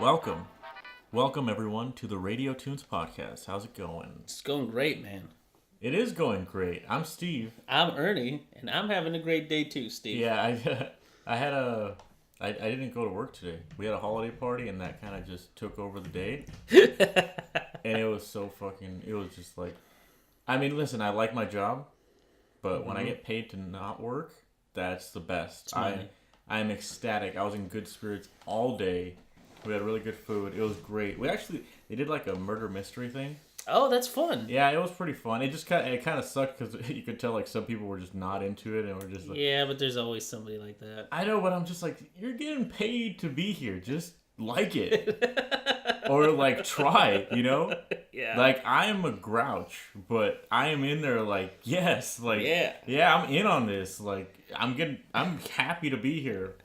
Welcome. Welcome, everyone, to the Radio Toons podcast. How's it going? It's going great, man. It is going great. I'm Steve. I'm Ernie, and I'm having a great day too, Steve. Yeah, I didn't go to work today. We had a holiday party, and that kind of just took over the day. And it was so fucking, it was just like, I mean, listen, I like my job, but when I get paid to not work, that's the best. I'm ecstatic. I was in good spirits all day. We had really good food. It was great. They did like a murder mystery thing. Oh, that's fun. Yeah, it was pretty fun. It kind of sucked because you could tell like some people were just not into it and were just like, yeah, but there's always somebody like that. I know, but I'm just like, you're getting paid to be here. Just like it. Or like try, you know? Yeah. Like I am a grouch, but I am in there like, yes, like yeah, I'm in on this. Like I'm happy to be here.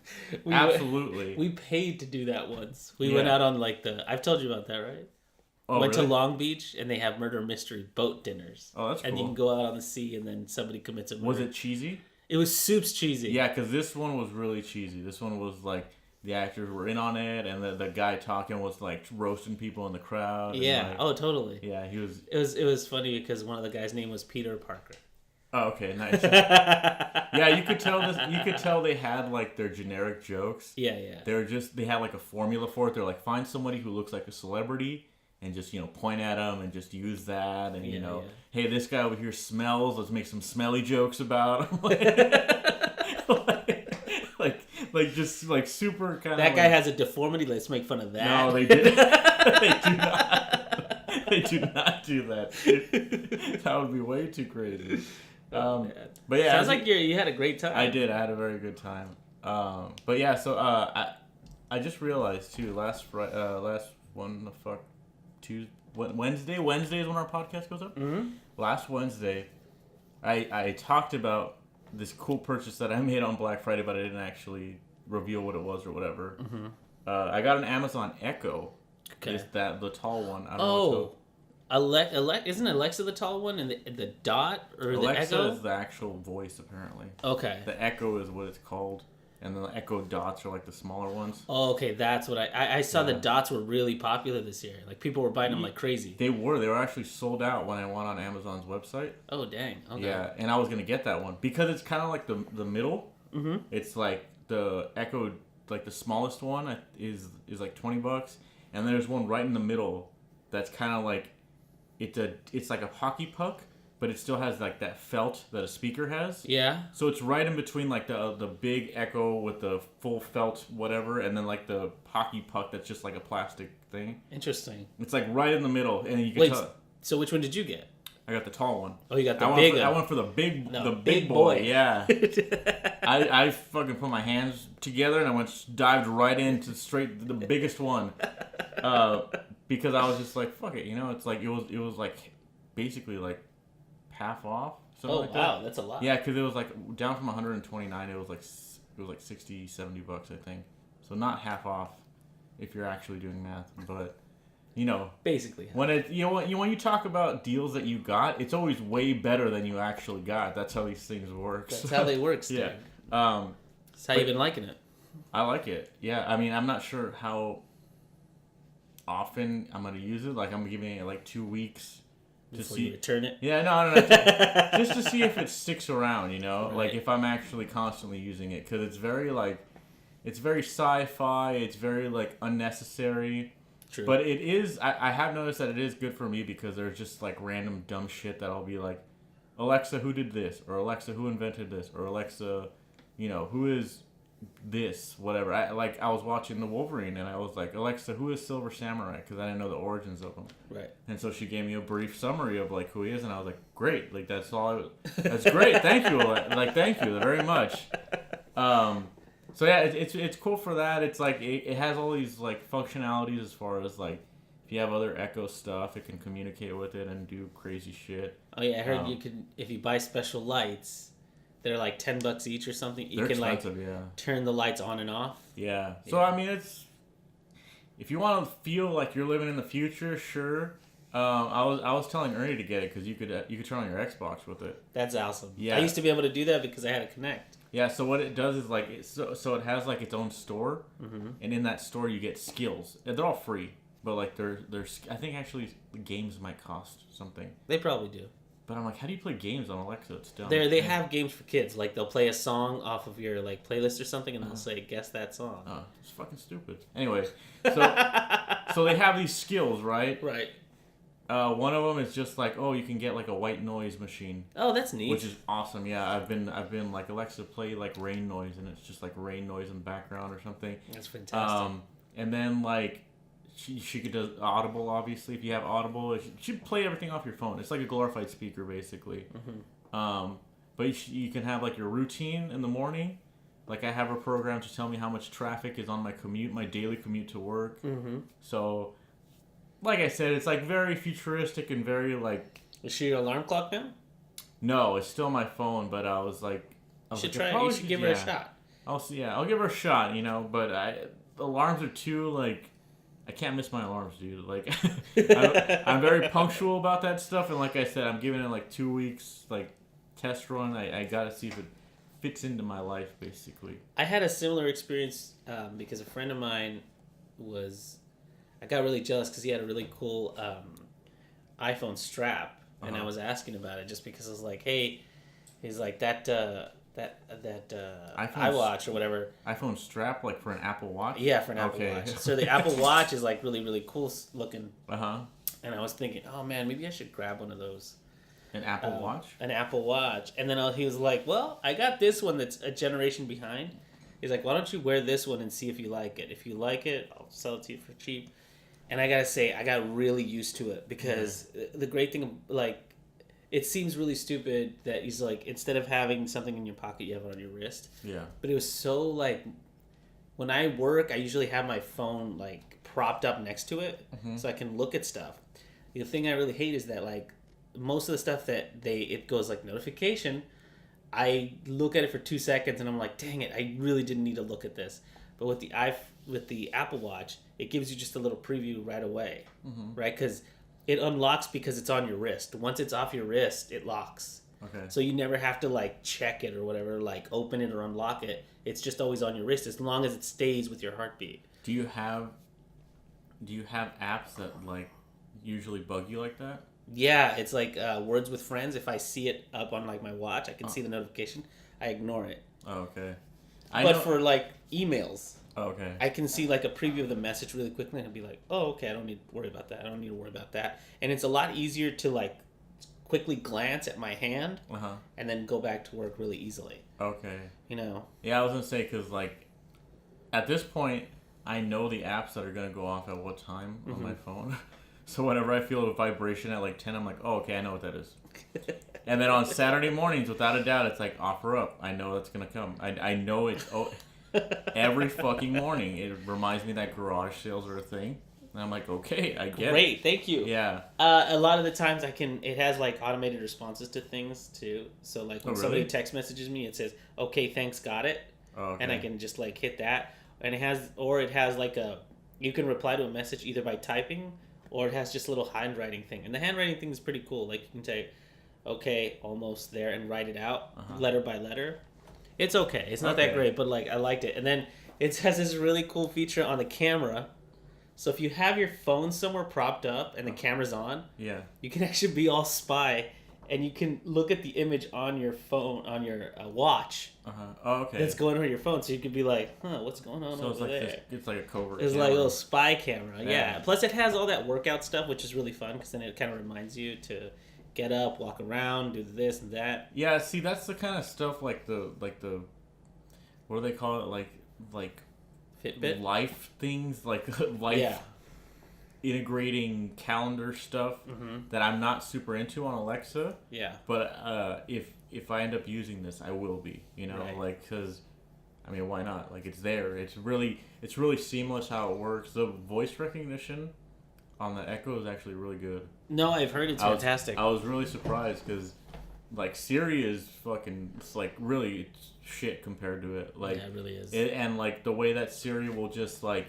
Absolutely. We paid to do that once. We Yeah. went out on I've told you about that, right? Went really? to Long Beach and they have murder mystery boat dinners. Oh, that's cool. And you can go out on the sea and then somebody commits a murder. Was it cheesy? It was soups cheesy. Yeah, because this one was really cheesy. This one was like the actors were in on it, and the guy talking was like roasting people in the crowd. Yeah. Like, Oh, totally. yeah, he was. It was funny because one of the guys' name was Peter Parker. Oh, okay, nice. Yeah, you could tell this. You could tell they had like their generic jokes. Yeah, yeah. They had like a formula for it. They're like, find somebody who looks like a celebrity and just point at them and just use that, and hey, this guy over here smells. Let's make some smelly jokes about him. Like just like super kind of. That guy has a deformity. Let's make fun of that. No, they didn't. They do not. They do not do that. That would be way too crazy. But yeah, sounds like you had a great time. I did. I had a very good time. But yeah, so I just realized too. Wednesday. Wednesday is when our podcast goes up. Mm-hmm. Last Wednesday, I talked about this cool purchase that I made on Black Friday, but I didn't actually reveal what it was or whatever. Mm-hmm. I got an Amazon Echo. Okay. It's the tall one. I don't know isn't Alexa the tall one and the Dot or Alexa the Echo? is the actual voice apparently. Okay. The Echo is what it's called, and then the Echo Dots are like the smaller ones. Oh, okay. That's what I saw. The Dots were really popular this year. Like people were buying them like crazy. They were actually sold out when I went on Amazon's website. Oh dang. Okay. Yeah, and I was gonna get that one because it's kind of like the middle. Mm-hmm. It's like the Echo, like the smallest one is like $20, and there's one right in the middle that's kind of like it's like a hockey puck, but it still has like that felt that a speaker has. Yeah. So it's right in between like the big Echo with the full felt whatever, and then like the hockey puck that's just like a plastic thing. Interesting. It's like right in the middle, and you can tell. So which one did you get? I got the tall one. Oh, you got the big one. I went for the big big boy. boy. Yeah. I fucking put my hands together and I dived right into straight the biggest one. Because I was just like, fuck it, it's like it was like basically like half off. Oh wow, that's a lot. Yeah, because it was like down from 129. It was like $60, $70, I think. So not half off if you're actually doing math, but. Basically. When when you talk about deals that you got, it's always way better than you actually got. That's how these things work. That's how they work, Steve. Yeah. That's how you've been liking it. I like it. Yeah. I mean, I'm not sure how often I'm gonna use it. Like I'm giving it like 2 weeks to Before see. You return it. Yeah. No. Just to see if it sticks around. Right. Like if I'm actually constantly using it, because it's very sci-fi. It's very like unnecessary. True. But it is, I have noticed that it is good for me because there's just like random dumb shit that I'll be like, Alexa, who did this? Or Alexa, who invented this? Or Alexa, who is this? Whatever. I was watching the Wolverine and I was like, Alexa, who is Silver Samurai? Because I didn't know the origins of him. Right. And so she gave me a brief summary of like who he is, and I was like, great. Like that's great. Thank you. Thank you very much. So yeah, it's cool for that. It's like it has all these like functionalities as far as like if you have other Echo stuff, it can communicate with it and do crazy shit. Oh yeah, I heard you can if you buy special lights, they're like $10 each or something. You can like turn the lights on and off. Yeah. So I mean, if you want to feel like you're living in the future, sure. I was telling Ernie to get it because you could turn on your Xbox with it. That's awesome. Yeah. I used to be able to do that because I had a Connect. Yeah. So what it does is like so it has like its own store, and in that store you get skills. And they're all free, but like there's I think actually the games might cost something. They probably do. But I'm like, how do you play games on Alexa? It's dumb. They have games for kids. Like they'll play a song off of your like playlist or something, and they'll say, "Guess that song." Oh, it's fucking stupid. Anyway, so they have these skills, right? Right. One of them is just like, oh, you can get like a white noise machine. Oh, that's neat. Which is awesome. Yeah, I've been like, Alexa, play like rain noise, and it's just like rain noise in the background or something. That's fantastic. And then like she could do Audible, obviously. If you have Audible, she play everything off your phone. It's like a glorified speaker, basically. But you can have like your routine in the morning. Like I have her programmed to tell me how much traffic is on my commute, my daily commute to work. So, like I said, it's like very futuristic and very like. Is she your alarm clock now? No, it's still my phone. But I was like, you should give her a shot. I'll give her a shot. But alarms are too like. I can't miss my alarms, dude. Like, I'm very punctual about that stuff, and like I said, I'm giving it like 2 weeks, like test run. I gotta see if it fits into my life, basically. I had a similar experience because a friend of mine I got really jealous because he had a really cool iPhone strap, and I was asking about it just because I was like, hey, he's like that iWatch or whatever. iPhone strap, like for an Apple Watch? Yeah, for an Apple Watch. So the Apple Watch is like really, really cool looking. And I was thinking, oh man, maybe I should grab one of those. An Apple Watch? An Apple Watch. And then he was like, well, I got this one that's a generation behind. He's like, why don't you wear this one and see if you like it? If you like it, I'll sell it to you for cheap. And I gotta say, I got really used to it because the great thing, like, it seems really stupid that he's like, instead of having something in your pocket, you have it on your wrist. Yeah. But it was so like, when I work, I usually have my phone like propped up next to it so I can look at stuff. The thing I really hate is that like most of the stuff that it goes like notification, I look at it for 2 seconds and I'm like, dang it, I really didn't need to look at this. But with the Apple Watch, it gives you just a little preview right away, right? Because it unlocks because it's on your wrist. Once it's off your wrist, it locks. Okay. So you never have to like check it or whatever, like open it or unlock it. It's just always on your wrist as long as it stays with your heartbeat. Do you have apps that like usually bug you like that? Yeah, it's like Words with Friends. If I see it up on like my watch, I can see the notification. I ignore it. Oh, okay. For like emails, okay, I can see like a preview of the message really quickly and I'll be like, oh, okay, I don't need to worry about that. And it's a lot easier to like quickly glance at my hand and then go back to work really easily. Okay. Yeah, I was gonna say because like at this point, I know the apps that are gonna go off at what time on my phone. So whenever I feel a vibration at like 10, I'm like, oh, okay, I know what that is. And then on Saturday mornings, without a doubt, it's like offer up. I know that's gonna come. I know it's every fucking morning. It reminds me that garage sales are a thing. And I'm like, okay, I get it. Great, thank you. Yeah. A lot of the times it has like automated responses to things too. So like when somebody text messages me, it says, okay, thanks, got it. Oh, okay. And I can just like hit that. And it has like you can reply to a message either by typing or it has just a little handwriting thing. And the handwriting thing is pretty cool. Like you can say, okay, almost there, and write it out letter by letter. It's okay. It's not that great, but like I liked it. And then it has this really cool feature on the camera. So if you have your phone somewhere propped up and the camera's on, you can actually be all spy, and you can look at the image on your phone, on your watch. Oh, okay. That's going on your phone, so you could be like, what's going on over there? It's like a covert. It's like a little spy camera. Yeah. Plus, it has all that workout stuff, which is really fun because then it kind of reminds you to get up, walk around, do this and that. Yeah. See, that's the kind of stuff like the what do they call it? Like Fitbit life things, like life integrating calendar stuff that I'm not super into on Alexa. Yeah. But if I end up using this, I will be. Like because I mean, why not? Like it's there. It's really seamless how it works. The voice recognition on the Echo is actually really good. No, I've heard it's fantastic. I was really surprised because like Siri is fucking. It's like really shit compared to it. Like yeah, it really is. And like the way that Siri will just like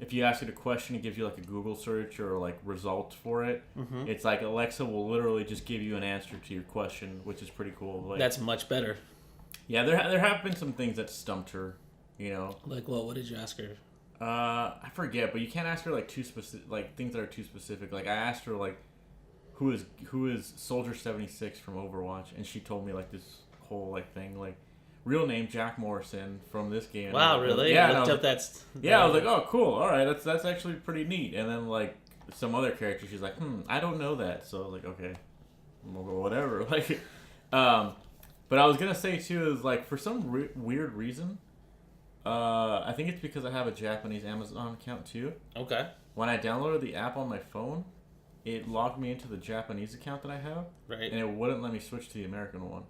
if you ask it a question, it gives you like a Google search or like results for it. Mm-hmm. It's like Alexa will literally just give you an answer to your question, which is pretty cool. Like, that's much better. Yeah, there have been some things that stumped her, Like what? What did you ask her? I forget, but you can't ask her like too specific, like things that are too specific. Like I asked her like, who is Soldier 76 from Overwatch, and she told me like this whole like thing like. Real name Jack Morrison from this game. Wow, really? Yeah, I looked up that's. Yeah, I was like, oh, cool. All right, that's actually pretty neat. And then like some other character, she's like, I don't know that. So I was like, okay, well, whatever. Like, but I was gonna say too is like for some weird reason, I think it's because I have a Japanese Amazon account too. Okay. When I downloaded the app on my phone, it logged me into the Japanese account that I have, right, and it wouldn't let me switch to the American one.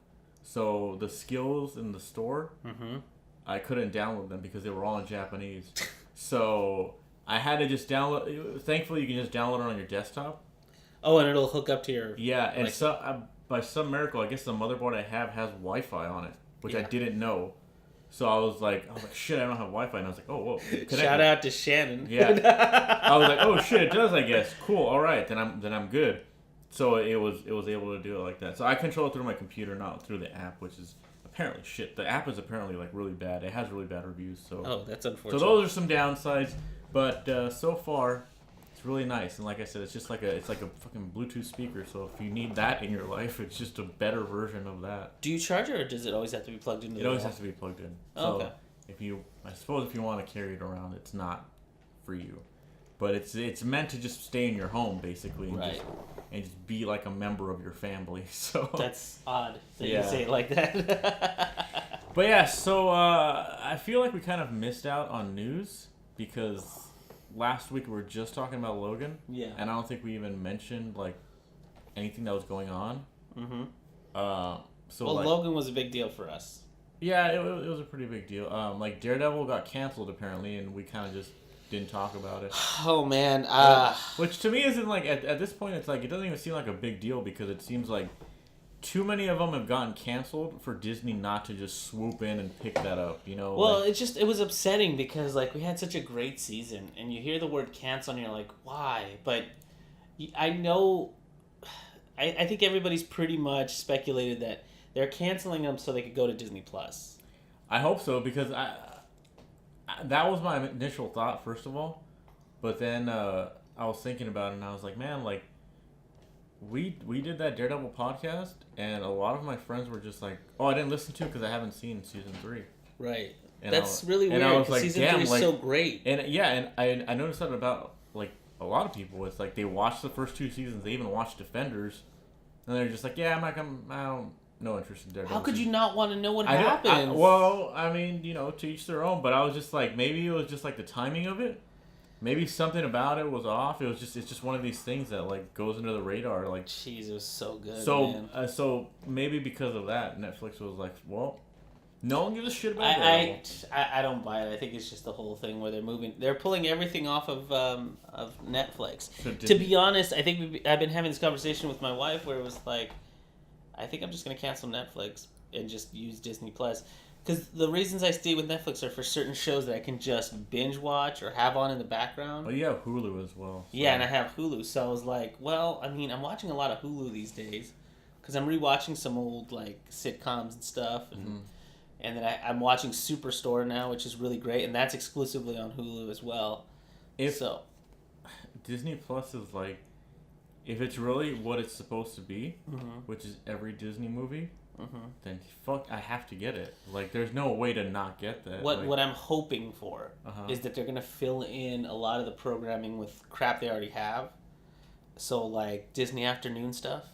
So the skills in the store, I couldn't download them because they were all in Japanese. So I had to just download. Thankfully, you can just download it on your desktop. Oh, and it'll hook up to your. Yeah, and by some miracle, I guess the motherboard I have has Wi-Fi on it, which I didn't know. So I was like, shit, I don't have Wi-Fi, and I was like, oh, whoa. Shout out to Shannon. Yeah, I was like, oh shit, it does, I guess. Cool, all right, then I'm good. So it was able to do it like that. So I control it through my computer, not through the app, which is apparently shit. The app is apparently like really bad. It has really bad reviews. So that's unfortunate. So those are some downsides, but so far it's really nice. And like I said, it's just like it's like a fucking Bluetooth speaker. So if you need that in your life, it's just a better version of that. Do you charge it, or does it always have to be plugged into? It always has to be plugged in. Oh, so okay. I suppose if you want to carry it around, it's not for you. But it's meant to just stay in your home basically, and just be like a member of your family. So that's odd that you say it like that. But yeah, so I feel like we kind of missed out on news because last week we were just talking about Logan. Yeah. And I don't think we even mentioned like anything that was going on. Mm-hmm. So Logan was a big deal for us. Yeah, it was a pretty big deal. Like Daredevil got canceled apparently, and we kind of just didn't talk about it. Oh man, which to me isn't like at this point it's like it doesn't even seem like a big deal because it seems like too many of them have gotten canceled for Disney not to just swoop in and pick that up, Well, like, it was upsetting because like we had such a great season and you hear the word cancel and you're like, why? But I know, I think everybody's pretty much speculated that they're canceling them so they could go to Disney Plus. I hope so because that was my initial thought, first of all. But then I was thinking about it, and I was like, man, like, we did that Daredevil podcast, and a lot of my friends were just like, oh, I didn't listen to it because I haven't seen season 3. Right. And that's really weird because like, season 3 is like, so great. And yeah, and I noticed that about, like, a lot of people. It's like they watched the first 2 seasons. They even watched Defenders, and they're just like, yeah, I don't... No interest in Daredevil. How could you not want to know what happens? Well, I mean, to each their own. But I was just like, maybe it was just like the timing of it. Maybe something about it was off. It's just one of these things that like goes under the radar. Like, jeez, it was so good. So, man. So maybe because of that, Netflix was like, well, no one gives a shit about Daredevil. I don't buy it. I think it's just the whole thing where they're pulling everything off of Netflix. So to be honest, I think I've been having this conversation with my wife where it was like, I think I'm just going to cancel Netflix and just use Disney Plus. Because the reasons I stay with Netflix are for certain shows that I can just binge watch or have on in the background. Oh, you have Hulu as well. So. Yeah, and I have Hulu. So I was like, well, I mean, I'm watching a lot of Hulu these days. Because I'm rewatching some old, like, sitcoms and stuff. And then I'm watching Superstore now, which is really great. And that's exclusively on Hulu as well. Disney Plus is like... If it's really what it's supposed to be, which is every Disney movie, then fuck, I have to get it. Like, there's no way to not get that. What I'm hoping for is that they're going to fill in a lot of the programming with crap they already have. So, like, Disney Afternoon stuff.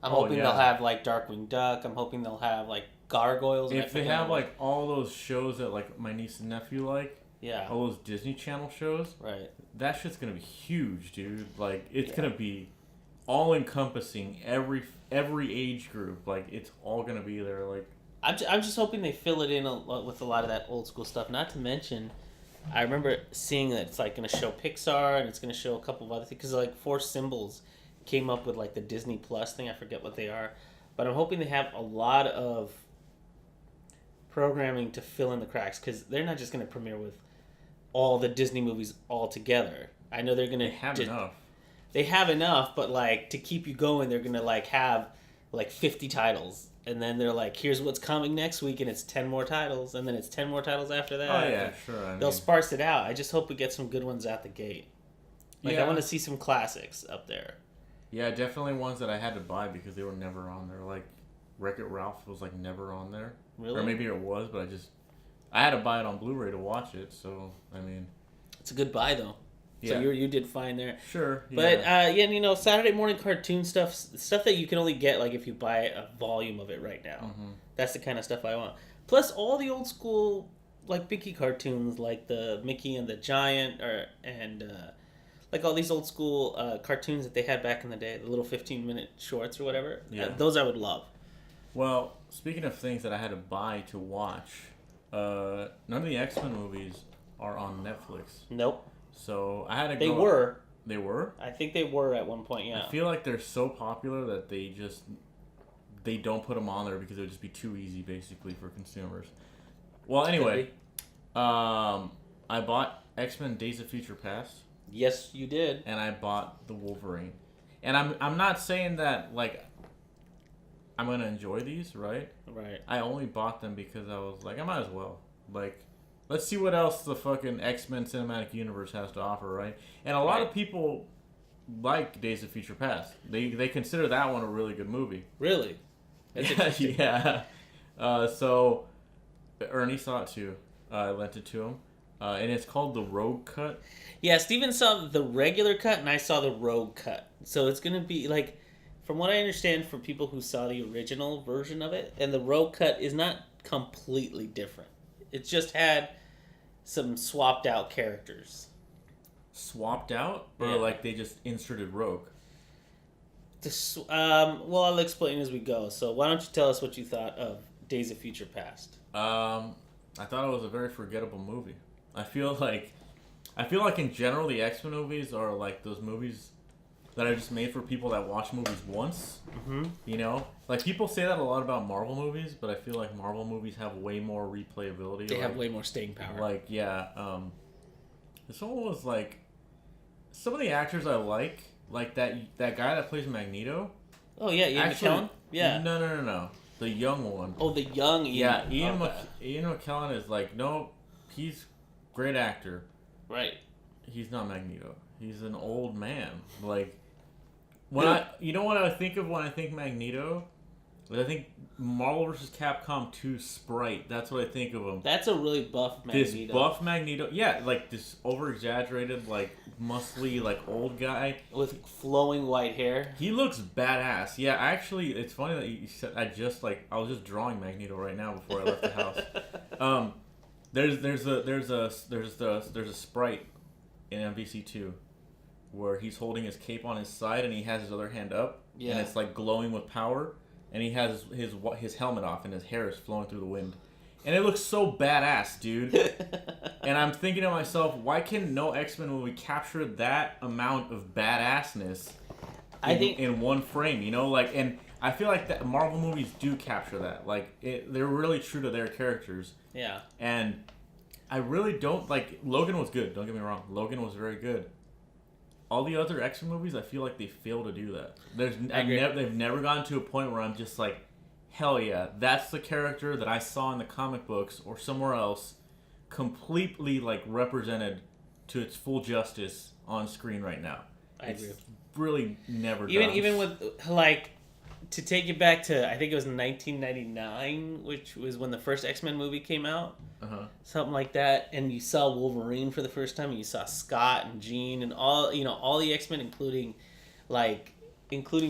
I'm hoping they'll have, like, Darkwing Duck. I'm hoping they'll have, like, Gargoyles. If they have, like, all those shows that, like, my niece and nephew like, all those Disney Channel shows, that shit's going to be huge, dude. Like, it's going to be... all encompassing every age group. Like, it's all gonna be there. Like, I'm just hoping they fill it in with a lot of that old school stuff. Not to mention, I remember seeing that it's like gonna show Pixar and it's gonna show a couple of other things because like Force Symbols came up with like the Disney Plus thing. I forget what they are, but I'm hoping they have a lot of programming to fill in the cracks because they're not just gonna premiere with all the Disney movies all together. I know they're gonna They have enough. They have enough, but like to keep you going, they're gonna like have like 50 titles, and then they're like, here's what's coming next week, and it's 10 more titles, and then it's 10 more titles after that. Oh yeah, sure. They'll sparse it out. I just hope we get some good ones out the gate. Like I want to see some classics up there. Yeah, definitely ones that I had to buy because they were never on there. Like Wreck-It Ralph was like never on there. Really? Or maybe it was, but I had to buy it on Blu-ray to watch it. So I mean, it's a good buy though. Yeah. So you did fine there. Sure. But Saturday morning cartoon stuff that you can only get like if you buy a volume of it right now. Mm-hmm. That's the kind of stuff I want. Plus all the old school like Mickey cartoons, like the Mickey and the Giant, and like all these old school cartoons that they had back in the day, the little 15-minute shorts or whatever. Yeah. Those I would love. Well, speaking of things that I had to buy to watch, none of the X-Men movies are on Netflix. Nope. So I had to go. They were. They were? I think they were at one point, yeah. I feel like they're so popular that they don't put them on there because it would just be too easy, basically, for consumers. Well, anyway, I bought X-Men Days of Future Past. Yes, you did. And I bought the Wolverine. And I'm not saying that, like, I'm going to enjoy these, right? Right. I only bought them because I was like, I might as well. Like, let's see what else the fucking X-Men Cinematic Universe has to offer, right? And a lot of people like Days of Future Past. They consider that one a really good movie. Really? That's interesting. Yeah. So Ernie saw it too. I lent it to him. And it's called the Rogue Cut. Yeah, Steven saw the regular cut and I saw the Rogue Cut. So it's going to be like, from what I understand from people who saw the original version of it, and the Rogue Cut is not completely different. It just had some swapped out characters. Swapped out? Or like they just inserted Rogue? Well, I'll explain as we go. So why don't you tell us what you thought of Days of Future Past? I thought it was a very forgettable movie. I feel like in general the X-Men movies are like those movies that are just made for people that watch movies once. Mm-hmm. You know? Like people say that a lot about Marvel movies, but I feel like Marvel movies have way more replayability. They have way more staying power. Like, yeah, this one was like some of the actors I like that guy that plays Magneto. Oh yeah, Ian McKellen? Yeah. No. The young one. Oh, the young Ian. Yeah, Ian McKellen is like, no, he's great actor. Right. He's not Magneto. He's an old man. Like, you know what I think of when I think Magneto? I think Marvel vs. Capcom 2 Sprite. That's what I think of him. That's a really buff Magneto. This buff Magneto. Yeah, like this over-exaggerated, like, muscly, like, old guy. With flowing white hair. He looks badass. Yeah, actually, it's funny that you said, I was just drawing Magneto right now before I left the house. There's a Sprite in MVC2 where he's holding his cape on his side and he has his other hand up. Yeah. And it's, like, glowing with power. And he has his helmet off, and his hair is flowing through the wind. And it looks so badass, dude. And I'm thinking to myself, why can no X-Men movie capture that amount of badassness in one frame, you know? Like, and I feel like that Marvel movies do capture that. Like, they're really true to their characters. Yeah. And I really don't, like, Logan was good, don't get me wrong. Logan was very good. All the other X-Men movies, I feel like they fail to do that. They've never gotten to a point where I'm just like, hell yeah, that's the character that I saw in the comic books or somewhere else, completely like represented to its full justice on screen right now. I agree. Really never done. Even with like, to take it back to, I think it was 1999, which was when the first X-Men movie came out. Something like that, and you saw Wolverine for the first time, and you saw Scott and Jean and all the X-Men, including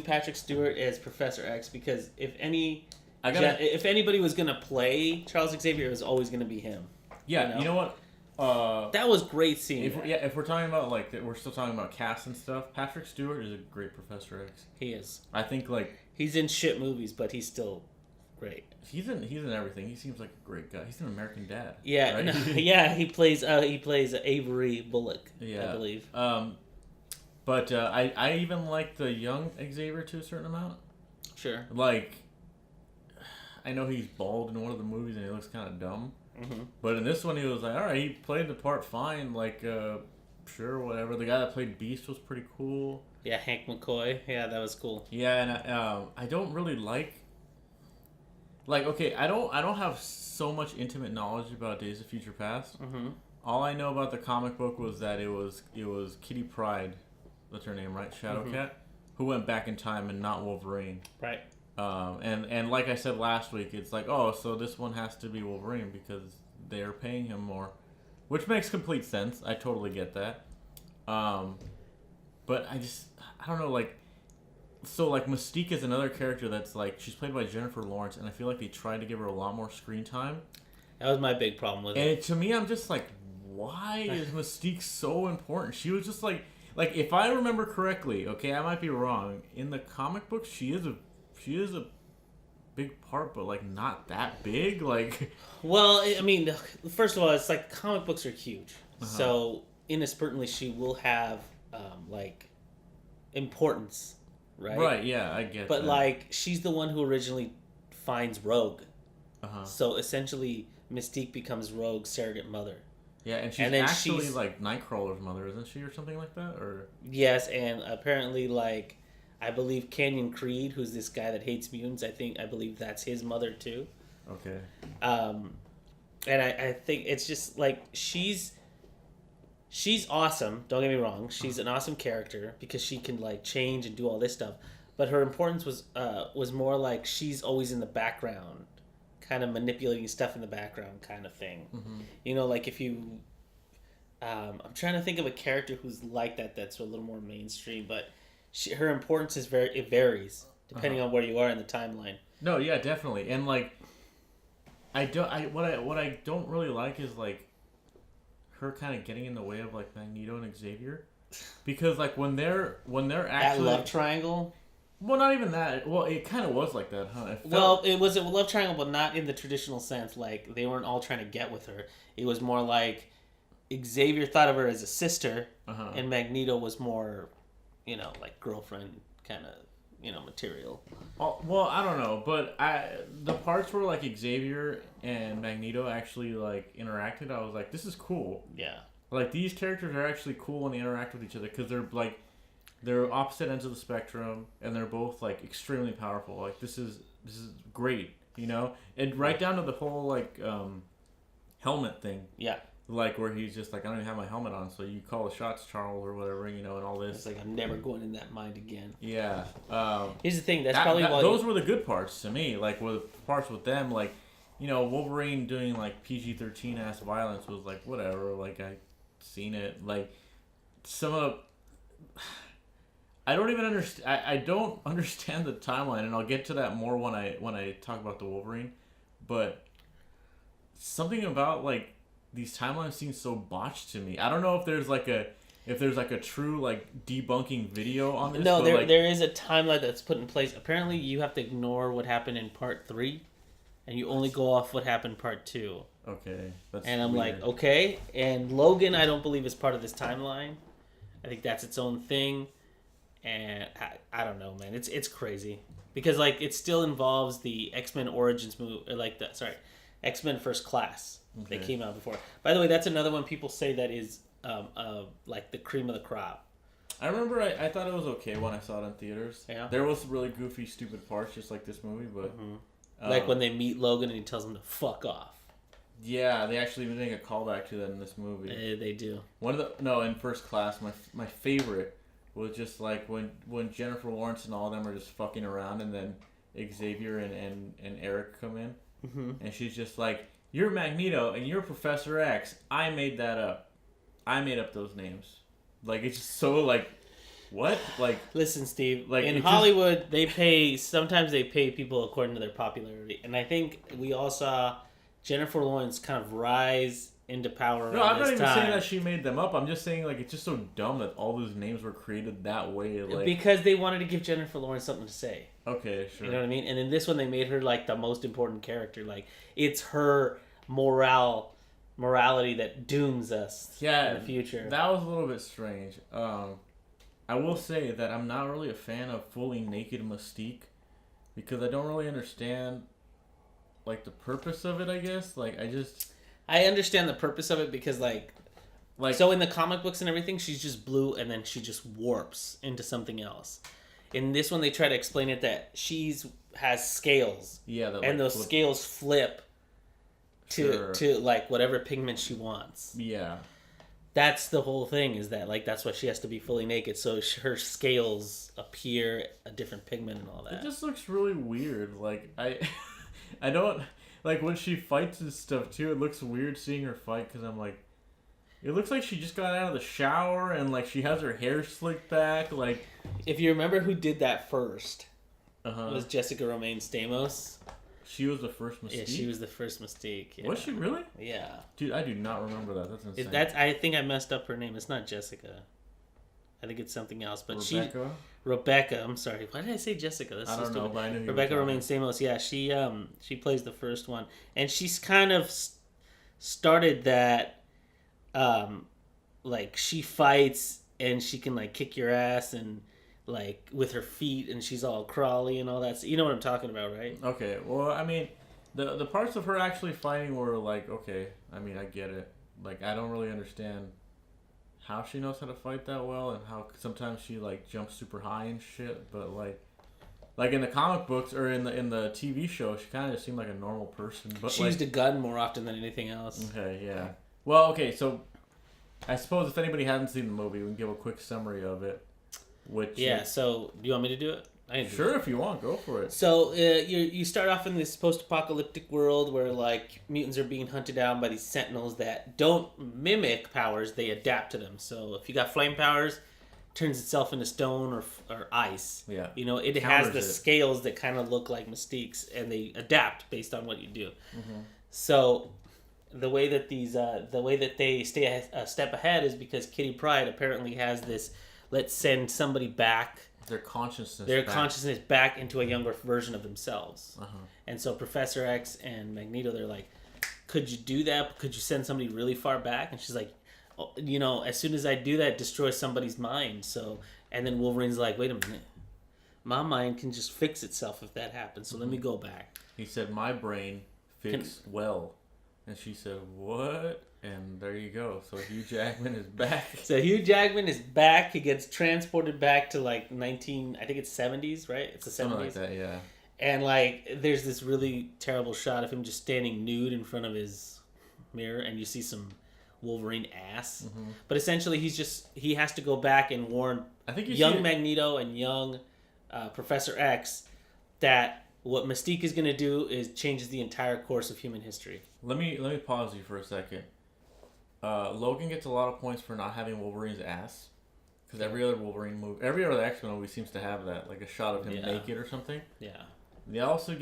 Patrick Stewart as Professor X, because if anybody was gonna play Charles Xavier, it was always gonna be him. Yeah, you know what? That was great seeing. If we're talking about like we're still talking about cast and stuff, Patrick Stewart is a great Professor X. He is. I think like he's in shit movies, but he's still great. He's in everything. He seems like a great guy. He's an American Dad. Yeah, right? no, yeah. He plays Avery Bullock. Yeah, I believe. But I even like the young Xavier to a certain amount. Sure. Like, I know he's bald in one of the movies and he looks kind of dumb. Mm-hmm. But in this one, he was like, all right, he played the part fine. Like, sure, whatever. The guy that played Beast was pretty cool. Yeah, Hank McCoy. Yeah, that was cool. Yeah, and I don't really like. Like, okay, I don't have so much intimate knowledge about Days of Future Past. Mm-hmm. All I know about the comic book was that it was Kitty Pryde, that's her name, right? Shadowcat, who went back in time and not Wolverine. Right. And like I said last week, it's like, oh, so this one has to be Wolverine because they're paying him more, which makes complete sense. I totally get that. But I don't know, like, so like Mystique is another character that's like, she's played by Jennifer Lawrence, and I feel like they tried to give her a lot more screen time. That was my big problem with it. And to me, I'm just like, why is Mystique so important? She was just like if I remember correctly, okay, I might be wrong. In the comic book, she is a big part, but like not that big. Like, well, I mean, first of all, it's like comic books are huge, so inadvertently she will have like importance, right? Right. Yeah, I get. But that. like, she's the one who originally finds Rogue. Uh-huh. So essentially, Mystique becomes Rogue's surrogate mother. Yeah, and she's actually like Nightcrawler's mother, isn't she, or something like that? Or yes, and apparently, like, I believe Canyon Creed, who's this guy that hates mutants, I believe that's his mother too. Okay. And I think it's just like she's awesome. Don't get me wrong, she's an awesome character because she can like change and do all this stuff. But her importance was more like she's always in the background, kind of manipulating stuff in the background, kind of thing. Mm-hmm. You know, like if you, I'm trying to think of a character who's like that. That's a little more mainstream, but her importance it varies depending on where you are in the timeline. No, yeah, definitely, and like, what I don't really like is like her kind of getting in the way of like Magneto and Xavier, because like when they're actually that love triangle. Well, not even that. Well, it kind of was like that, huh? It was a love triangle, but not in the traditional sense. Like, they weren't all trying to get with her. It was more like Xavier thought of her as a sister, and Magneto was more, like girlfriend kind of, material. Well, I don't know, but the parts where like Xavier and Magneto actually like interacted, I was like, this is cool. Yeah. Like, these characters are actually cool when they interact with each other because they're like. They're opposite ends of the spectrum, and they're both like extremely powerful. Like this is great, and right down to the whole like helmet thing. Yeah. Like where he's just like, I don't even have my helmet on, so you call the shots, Charles, or whatever, and all this. It's like, I'm never going in that mind again. Yeah. Here's the thing. That's probably why those were the good parts to me. Like with parts with them, like Wolverine doing like PG-13 ass violence was like whatever. Like I seen it. Like some of. I don't even understand. I don't understand the timeline, and I'll get to that more when I talk about the Wolverine. But something about like these timelines seem so botched to me. I don't know if there's like a true like debunking video on this. No, there is a timeline that's put in place. Apparently, you have to ignore what happened in part 3, and you only go off what happened part 2. Okay, and I'm weird. Like, okay. And Logan, I don't believe is part of this timeline. I think that's its own thing. And I don't know, man. It's crazy because like it still involves the X-Men Origins movie, X-Men First Class. Okay. They came out before. By the way, that's another one people say that is like the cream of the crop. I remember I thought it was okay when I saw it in theaters. Yeah. There was really goofy, stupid parts, just like this movie, but like when they meet Logan and he tells them to fuck off. Yeah, they actually make a callback to that in this movie. They do. In First Class, my favorite. Was just like when Jennifer Lawrence and all of them are just fucking around, and then Xavier and Eric come in, and she's just like, "You're Magneto and you're Professor X. I made that up. I made up those names." Like it's just so like, what? Like listen, Steve. Like in Hollywood, sometimes they pay people according to their popularity, and I think we all saw Jennifer Lawrence kind of rise into power. No, I'm not even saying that she made them up. I'm just saying like it's just so dumb that all those names were created that way. Like because they wanted to give Jennifer Lawrence something to say. Okay, sure. You know what I mean? And in this one, they made her like the most important character. Like it's her morality that dooms us. In the future. That was a little bit strange. I will say that I'm not really a fan of fully naked Mystique because I don't really understand like the purpose of it. I guess like I just. I understand the purpose of it because like so in the comic books and everything, she's just blue and then she just warps into something else. In this one, they try to explain it that has scales. Yeah, and those scales flip to like whatever pigment she wants. Yeah. That's the whole thing, is that like that's why she has to be fully naked, so her scales appear a different pigment and all that. It just looks really weird. Like I don't like when she fights and stuff too. It looks weird seeing her fight because I'm like, it looks like she just got out of the shower and like she has her hair slicked back. Like, if you remember who did that first, it was Jessica Romaine Stamos. She was the first Mystique? Yeah, she was the first Mystique. Yeah. Was she really? Yeah. Dude, I do not remember that. That's insane. I think I messed up her name. It's not Jessica. I think it's something else. But Rebecca. I'm sorry. Why did I say Jessica? That's I don't know, but I knew Rebecca Romaine Stamos. Yeah, she plays the first one, and she's kind of started that. Like she fights and she can like kick your ass and like with her feet, and she's all crawly and all that. So you know what I'm talking about, right? Okay. Well, I mean, the parts of her actually fighting were like, okay. I mean, I get it. Like, I don't really understand how she knows how to fight that well, and how sometimes she like jumps super high and shit. But like in the comic books or in the TV show, she kind of just seemed like a normal person. But she used a gun more often than anything else. Okay. Yeah. Well, okay. So I suppose if anybody hasn't seen the movie, we can give a quick summary of it. So do you want me to do it? Sure, if you want, go for it. So you start off in this post-apocalyptic world where like mutants are being hunted down by these sentinels that don't mimic powers; they adapt to them. So if you got flame powers, it turns itself into stone or ice. Yeah, you know it has the scales that kind of look like Mystique's, and they adapt based on what you do. Mm-hmm. So the way that they stay a step ahead is because Kitty Pryde apparently has this. Let's send somebody back. Their consciousness back into a younger version of themselves. Uh-huh. And so Professor X and Magneto, they're like, could you do that? Could you send somebody really far back? And she's like, oh, you know, as soon as I do that, destroy somebody's mind. So, and then Wolverine's like, wait a minute. My mind can just fix itself if that happens. So let me go back. He said, my brain fixed well. And she said, what? And there you go. So Hugh Jackman is back. He gets transported back to like I think it's 70s, right? It's the 70s. Something like that, yeah. And like there's this really terrible shot of him just standing nude in front of his mirror, and you see some Wolverine ass. Mm-hmm. But essentially he has to go back and warn young Magneto and young Professor X that what Mystique is going to do is changes the entire course of human history. Let me pause you for a second. Logan gets a lot of points for not having Wolverine's ass, because every other X-Men movie seems to have that, like a shot of him naked or something. Yeah. They also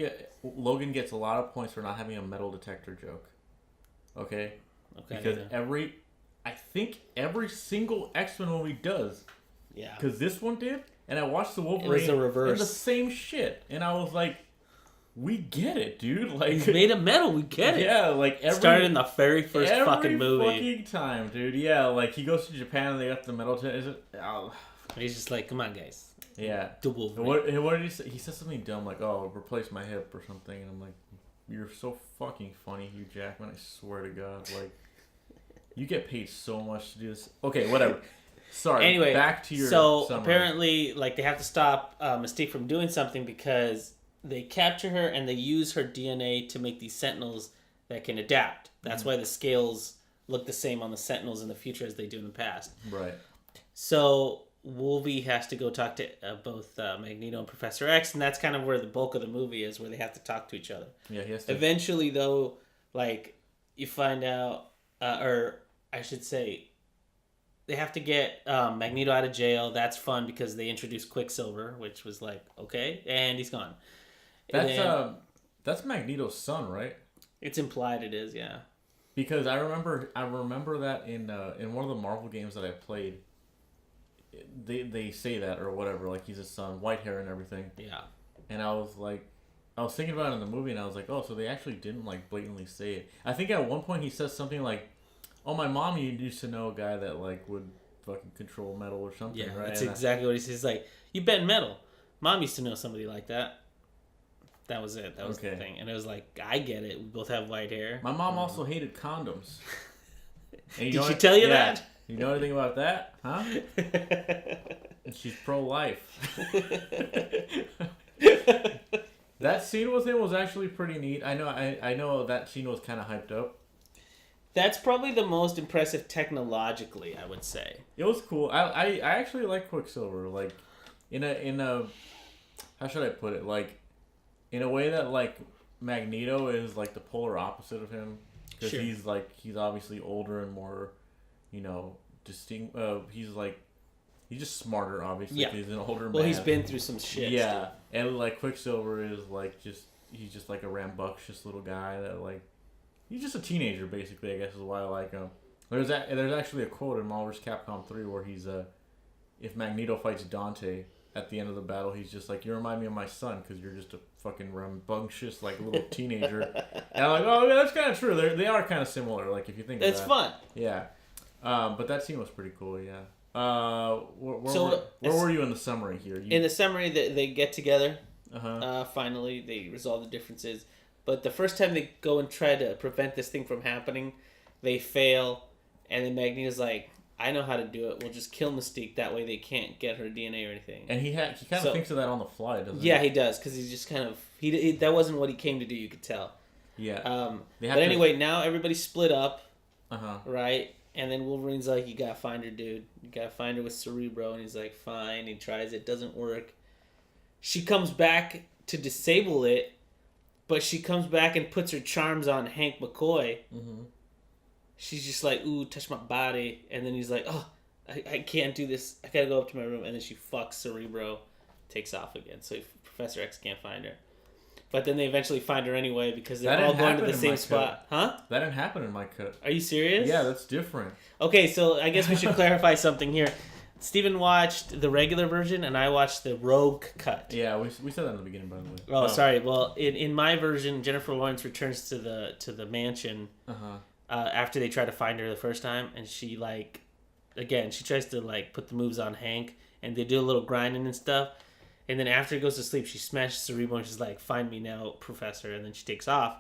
Logan gets a lot of points for not having a metal detector joke. Okay. Because I think every single X-Men movie does. Yeah. Because this one did, and I watched the Wolverine. It was the reverse. And the same shit, and I was like, we get it, dude. Like, he's made of metal. We get it. Yeah, like started in the very first fucking movie. Every fucking time, dude. Yeah, like he goes to Japan and they got the metal. He's just like, come on, guys. Yeah. Double. What did he say? He said something dumb like, "Oh, replace my hip" or something, and I'm like, "You're so fucking funny, Hugh Jackman. I swear to God, like, you get paid so much to do this." Okay, whatever. Sorry. Anyway, back to your. So apparently, like, they have to stop Mystique from doing something because they capture her and they use her DNA to make these Sentinels that can adapt. That's why the scales look the same on the Sentinels in the future as they do in the past. Right. So Wolvie has to go talk to both Magneto and Professor X, and that's kind of where the bulk of the movie is, where they have to talk to each other. Yeah, he has to. Eventually, though, like, you find out, or I should say, they have to get Magneto out of That's fun because they introduced Quicksilver, which was like, okay, and he's gone. That's Magneto's son, right? It's implied it is, yeah. Because I remember that in one of the Marvel games that I played, they say that or whatever, like he's his son, white hair and everything. Yeah. And I was thinking about it in the movie, and I was like, oh, so they actually didn't like blatantly say it. I think at one point he says something like, "Oh, my mom used to know a guy that like would fucking control metal or something." Yeah, right? That's exactly what he says. Like, you bet metal. Mom used to know somebody like that. That was it. That was the thing. And it was like, I get it. We both have white hair. My mom also hated condoms. Did she tell you that? You know anything about that? Huh? She's pro-life. That scene with him was actually pretty neat. I know that scene was kind of hyped up. That's probably the most impressive technologically, I would say. It was cool. I actually like Quicksilver. Like, in a how should I put it? Like, in a way that like Magneto is like the polar opposite of him, because he's obviously older and more, distinct. He's just smarter, obviously. Yeah. He's an older man. Well, he's been through some shit. Yeah, still. And like Quicksilver is like he's just like a rambunctious little guy that like he's just a teenager basically. I guess is why I like him. There's actually a quote in Marvel vs. Capcom 3 where he's if Magneto fights Dante at the end of the battle, he's just like, you remind me of my son because you're just a fucking rambunctious like little teenager. And I'm like, oh yeah, that's kind of true. They are kind of similar. Like if you think it's of that. Fun. Yeah, but that scene was pretty cool. Yeah. Where were you in the summary here? In the summary, they get together. Finally, they resolve the differences. But the first time they go and try to prevent this thing from happening, they fail. And then Magneto's like, I know how to do it. We'll just kill Mystique. That way they can't get her DNA or anything. And he kind of thinks of that on the fly, doesn't he? Yeah, he does. Because he's just kind of... that wasn't what he came to do, you could tell. Yeah. But anyway, now everybody's split up. Right? And then Wolverine's like, you gotta find her, dude. You gotta find her with Cerebro. And he's like, fine. He tries it. Doesn't work. She comes back to disable it. But she comes back and puts her charms on Hank McCoy. Mm-hmm. She's just like, ooh, touch my body. And then he's like, oh, I can't do this. I gotta go up to my room. And then she fucks Cerebro. Takes off again. So Professor X can't find her. But then they eventually find her anyway because they're all going to the same spot. Huh? That didn't happen in my cut. Are you serious? Yeah, that's different. Okay, so I guess we should clarify something here. Steven watched the regular version and I watched the Rogue cut. Yeah, we said that in the beginning, by the way. Oh, sorry. Well, in my version, Jennifer Lawrence returns to the mansion after they try to find her the first time, and she she tries to put the moves on Hank, and they do a little grinding and stuff. And then after he goes to sleep, she smashes Cerebro and she's like, find me now, Professor. And then she takes off.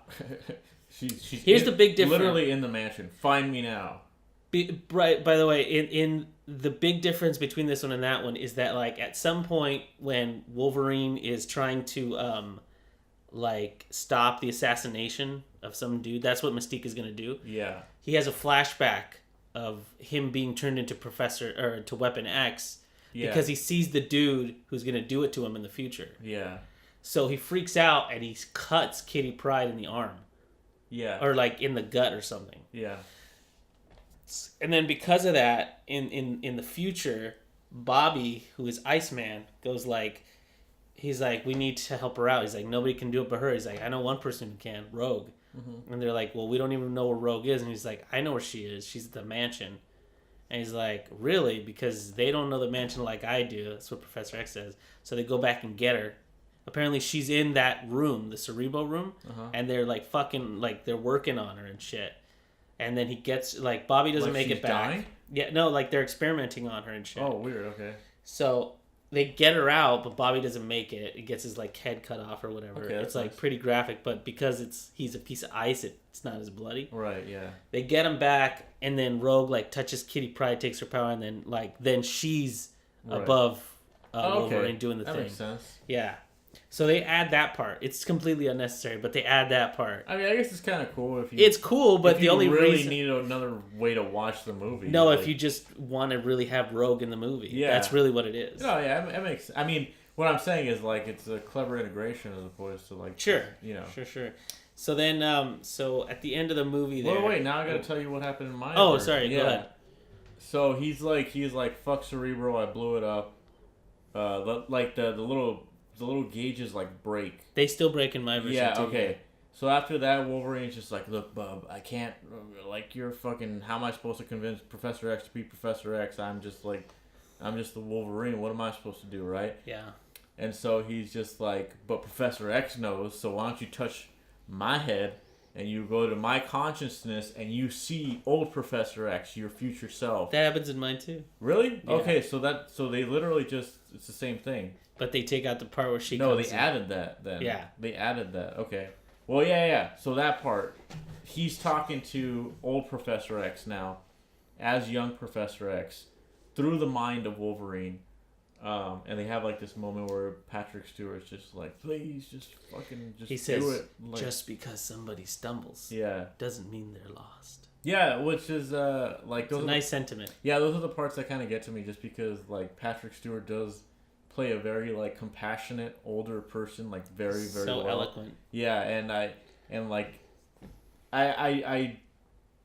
Here's the big difference. Literally in the mansion. Find me now. Right. By the way, in the big difference between this one and that one is that, at some point when Wolverine is trying to, stop the assassination of some dude, that's what Mystique is going to do. Yeah. He has a flashback of him being turned into to Weapon X. Yeah. Because he sees the dude who's going to do it to him in the future. Yeah. So he freaks out and he cuts Kitty Pryde in the arm. Yeah. Or in the gut or something. Yeah. And then because of that, in the future, Bobby, who is Iceman, goes he's like, we need to help her out. He's like, nobody can do it but her. He's like, I know one person who can, Rogue. Mm-hmm. And they're like, well, we don't even know where Rogue is. And he's like, I know where she is. She's at the mansion. And he's like, really? Because they don't know the mansion like I do. That's what Professor X says. So they go back and get her. Apparently she's in that room, the Cerebro room. And they're they're working on her and shit. And then he gets, Bobby doesn't make it back. Dying? Yeah, no, they're experimenting on her and shit. Oh, weird, okay. So they get her out, but Bobby doesn't make it. He gets his, head cut off or whatever. Okay, it's, nice. Pretty graphic, but because he's a piece of ice, it's not as bloody. Right, yeah. They get him back, and then Rogue, touches Kitty Pryde, takes her power, and then, then she's above Wolverine doing the thing. That makes sense. Yeah. So they add that part. It's completely unnecessary, but they add that part. I mean, I guess it's kind of cool if you... It's cool, but the only really reason... need another way to watch the movie. No, if you just want to really have Rogue in the movie. Yeah. That's really what it is. No, yeah, it makes... I mean, what I'm saying is, it's a clever integration as opposed to, Sure. Sure. So then, so at the end of the movie there... Wait, now I gotta tell you what happened in my... Oh, version. Sorry, go ahead. So he's like, fuck Cerebro, I blew it up. The little gauges break. They still break in my version. Yeah, too. Okay. So after that, Wolverine's just like, look, bub, I can't, you're fucking, how am I supposed to convince Professor X to be Professor X? I'm just the Wolverine. What am I supposed to do, right? Yeah. And so he's just like, but Professor X knows, so why don't you touch my head and you go to my consciousness and you see old Professor X, your future self. That happens in mine too. Really? Yeah. Okay, so they literally just it's the same thing. But they take out the part where she. No, comes they in. added that. Then Yeah. they added that. Okay. Well, yeah. So that part, he's talking to old Professor X now, as young Professor X, through the mind of Wolverine. And they have like this moment where Patrick Stewart's just like, please, just fucking, just He says, do it. Like, just because somebody stumbles, doesn't mean they're lost. Yeah, which is like those. It's a nice sentiment. Yeah, those are the parts that kind of get to me, just because like Patrick Stewart does play a very like compassionate older person, like very so well. eloquent. Yeah, and I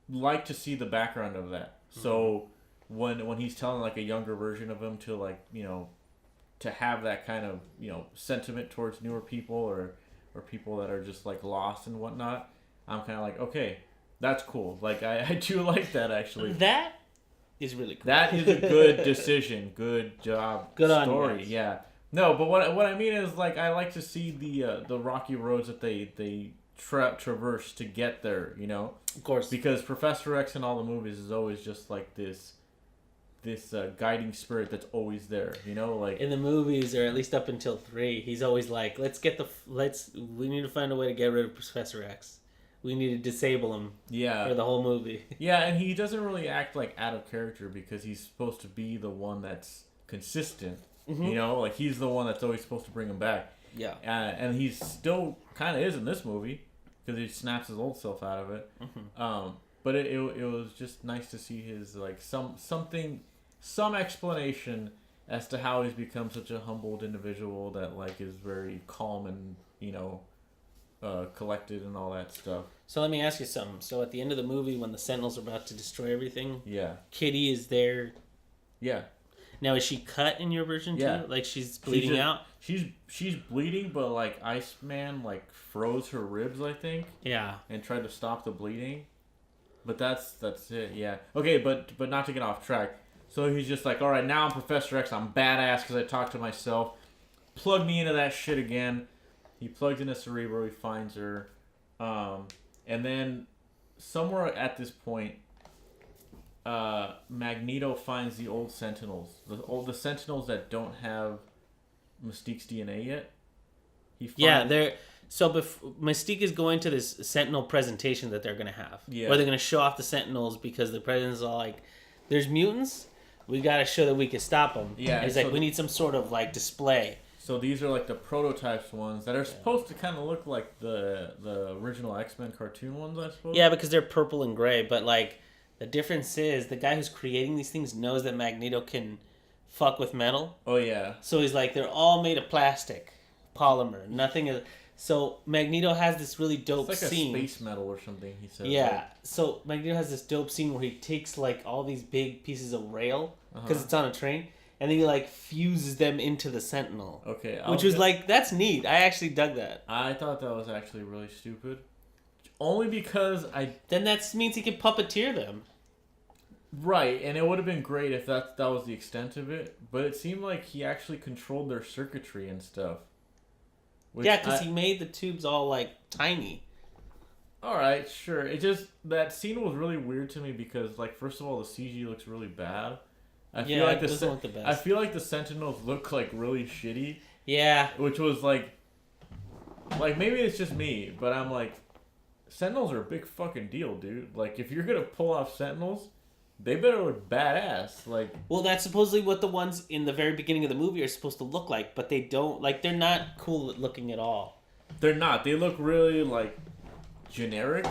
like to see the background of that. So when he's telling like a younger version of him to like, you know, to have that kind of, you know, sentiment towards newer people or people that are just like lost and whatnot, I'm kind of like, okay, that's cool. Like I do like that actually. That is really cool. That is a good decision. Good job. Good on story. you guys. Yeah. No, but what I mean is like I like to see the rocky roads that they traverse to get there. You know. Of course. Because Professor X in all the movies is always just like this guiding spirit that's always there. You know, like in the movies, or at least up until 3, he's always like, we need to find a way to get rid of Professor X. We need to disable him. Yeah. For the whole movie. Yeah, and he doesn't really act like out of character because he's supposed to be the one that's consistent. Mm-hmm. You know, like he's the one that's always supposed to bring him back. Yeah. And he still kind of is in this movie because he snaps his old self out of it. Mm-hmm. But it was just nice to see his like some explanation as to how he's become such a humbled individual that like is very calm and, you know, collected and all that stuff. So let me ask you something. So at the end of the movie, when the Sentinels are about to destroy everything, yeah, Kitty is there. Yeah. Now is she cut in your version too? Yeah. Like she's bleeding out. She's bleeding, but like Iceman like froze her ribs, I think. Yeah. And tried to stop the bleeding. But that's it. Yeah. Okay, but not to get off track. So he's just like, all right, now I'm Professor X. I'm badass because I talked to myself. Plug me into that shit again. He plugs into Cerebro. He finds her. And then somewhere at this point, Magneto finds the old Sentinels. The Sentinels that don't have Mystique's DNA yet. They're... So Mystique is going to this Sentinel presentation that they're going to have. Yeah. Where they're going to show off the Sentinels because the president's all like, there's mutants. We got to show that we can stop them. Yeah. And he's like, we need some sort of like display. So these are like the prototypes ones that are supposed to kind of look like the original X-Men cartoon ones, I suppose. Yeah, because they're purple and gray. But like the difference is the guy who's creating these things knows that Magneto can fuck with metal. Oh, yeah. So he's like, they're all made of plastic, polymer. Nothing is... So Magneto has this really dope it's like scene. A space metal or something, he said. Yeah. Right? So Magneto has this dope scene where he takes like all these big pieces of rail because it's on a train, and then he like fuses them into the Sentinel. Okay. Which was like, that's neat. I actually dug that. I thought that was actually really stupid. Only because Then that means he can puppeteer them. Right, and it would have been great if that was the extent of it, but it seemed like he actually controlled their circuitry and stuff. Yeah, because he made the tubes all like tiny. All right, sure. It just that scene was really weird to me because, like, first of all, the CG looks really bad. I feel like it doesn't look the best. I feel like the Sentinels look like really shitty. Yeah. Which was like maybe it's just me, but I'm like, Sentinels are a big fucking deal, dude. Like, if you're gonna pull off Sentinels, they better look badass. Like, well, that's supposedly what the ones in the very beginning of the movie are supposed to look like, but they don't. Like, they're not cool looking at all. They're not. They look really like generic.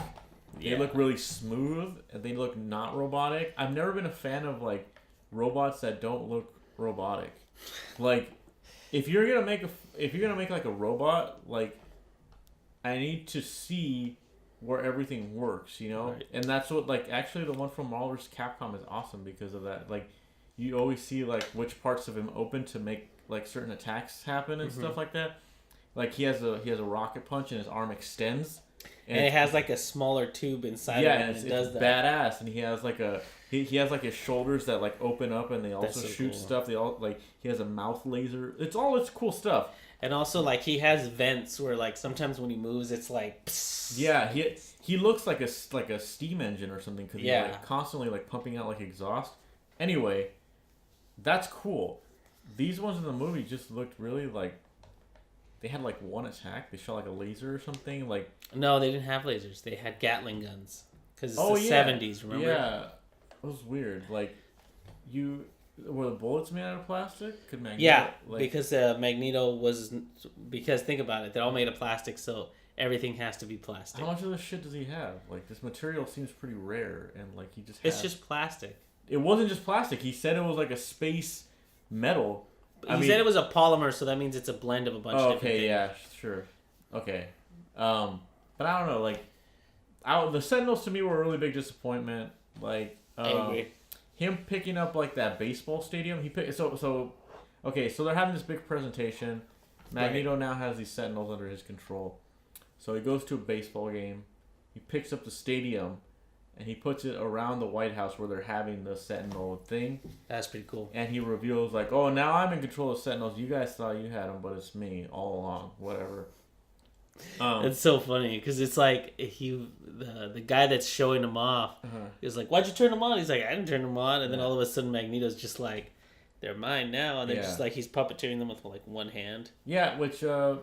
Yeah. They look really smooth, and they look not robotic. I've never been a fan of like robots that don't look robotic. Like, if you're gonna make like a robot, like, I need to see where everything works, you know? Right. And that's what, like, actually the one from Marvel vs. Capcom is awesome because of that. Like, you always see, like, which parts of him open to make, like, certain attacks happen and stuff like that. Like, he has a rocket punch and his arm extends. And it has, like, a smaller tube inside of it, and it does that. Badass. And he has, like, he has, like, his shoulders that, like, open up and they also shoot stuff. They all, like, he has a mouth laser. It's cool stuff. And also, like, he has vents where, like, sometimes when he moves, it's like... Psst. Yeah, he looks like a steam engine or something because he's, like, constantly, like, pumping out, like, exhaust. Anyway, that's cool. these ones in the movie just looked really like they had like one attack. They shot like a laser or something. Like No, they didn't have lasers. They had Gatling guns because it's oh the yeah, 70s. Remember? Yeah, it was weird. Like were the bullets made out of plastic? Could Magneto, Yeah, like, because Magneto was because think about it, they're all made of plastic, so everything has to be plastic. how much of this shit does he have? Like this material seems pretty rare, and like he just It's just plastic. It wasn't just plastic. He said it was like a space metal. He said it was a polymer, so that means it's a blend of a bunch of different things. Yeah, sure. Okay. But I don't know, like, the Sentinels to me were a really big disappointment. Like, I agree. Him picking up, like, that baseball stadium. Okay, so they're having this big presentation. Magneto now has these Sentinels under his control. So he goes to a baseball game. He picks up the stadium. And he puts it around the White House where they're having the Sentinel thing. That's pretty cool. And he reveals, like, oh, now I'm in control of Sentinels. You guys thought you had them, but it's me all along. Whatever. It's so funny because it's like the guy that's showing him off is like, why'd you turn them on? He's like, I didn't turn them on. And then all of a sudden Magneto's just like, they're mine now. And then just like he's puppeteering them with like one hand. Yeah, which the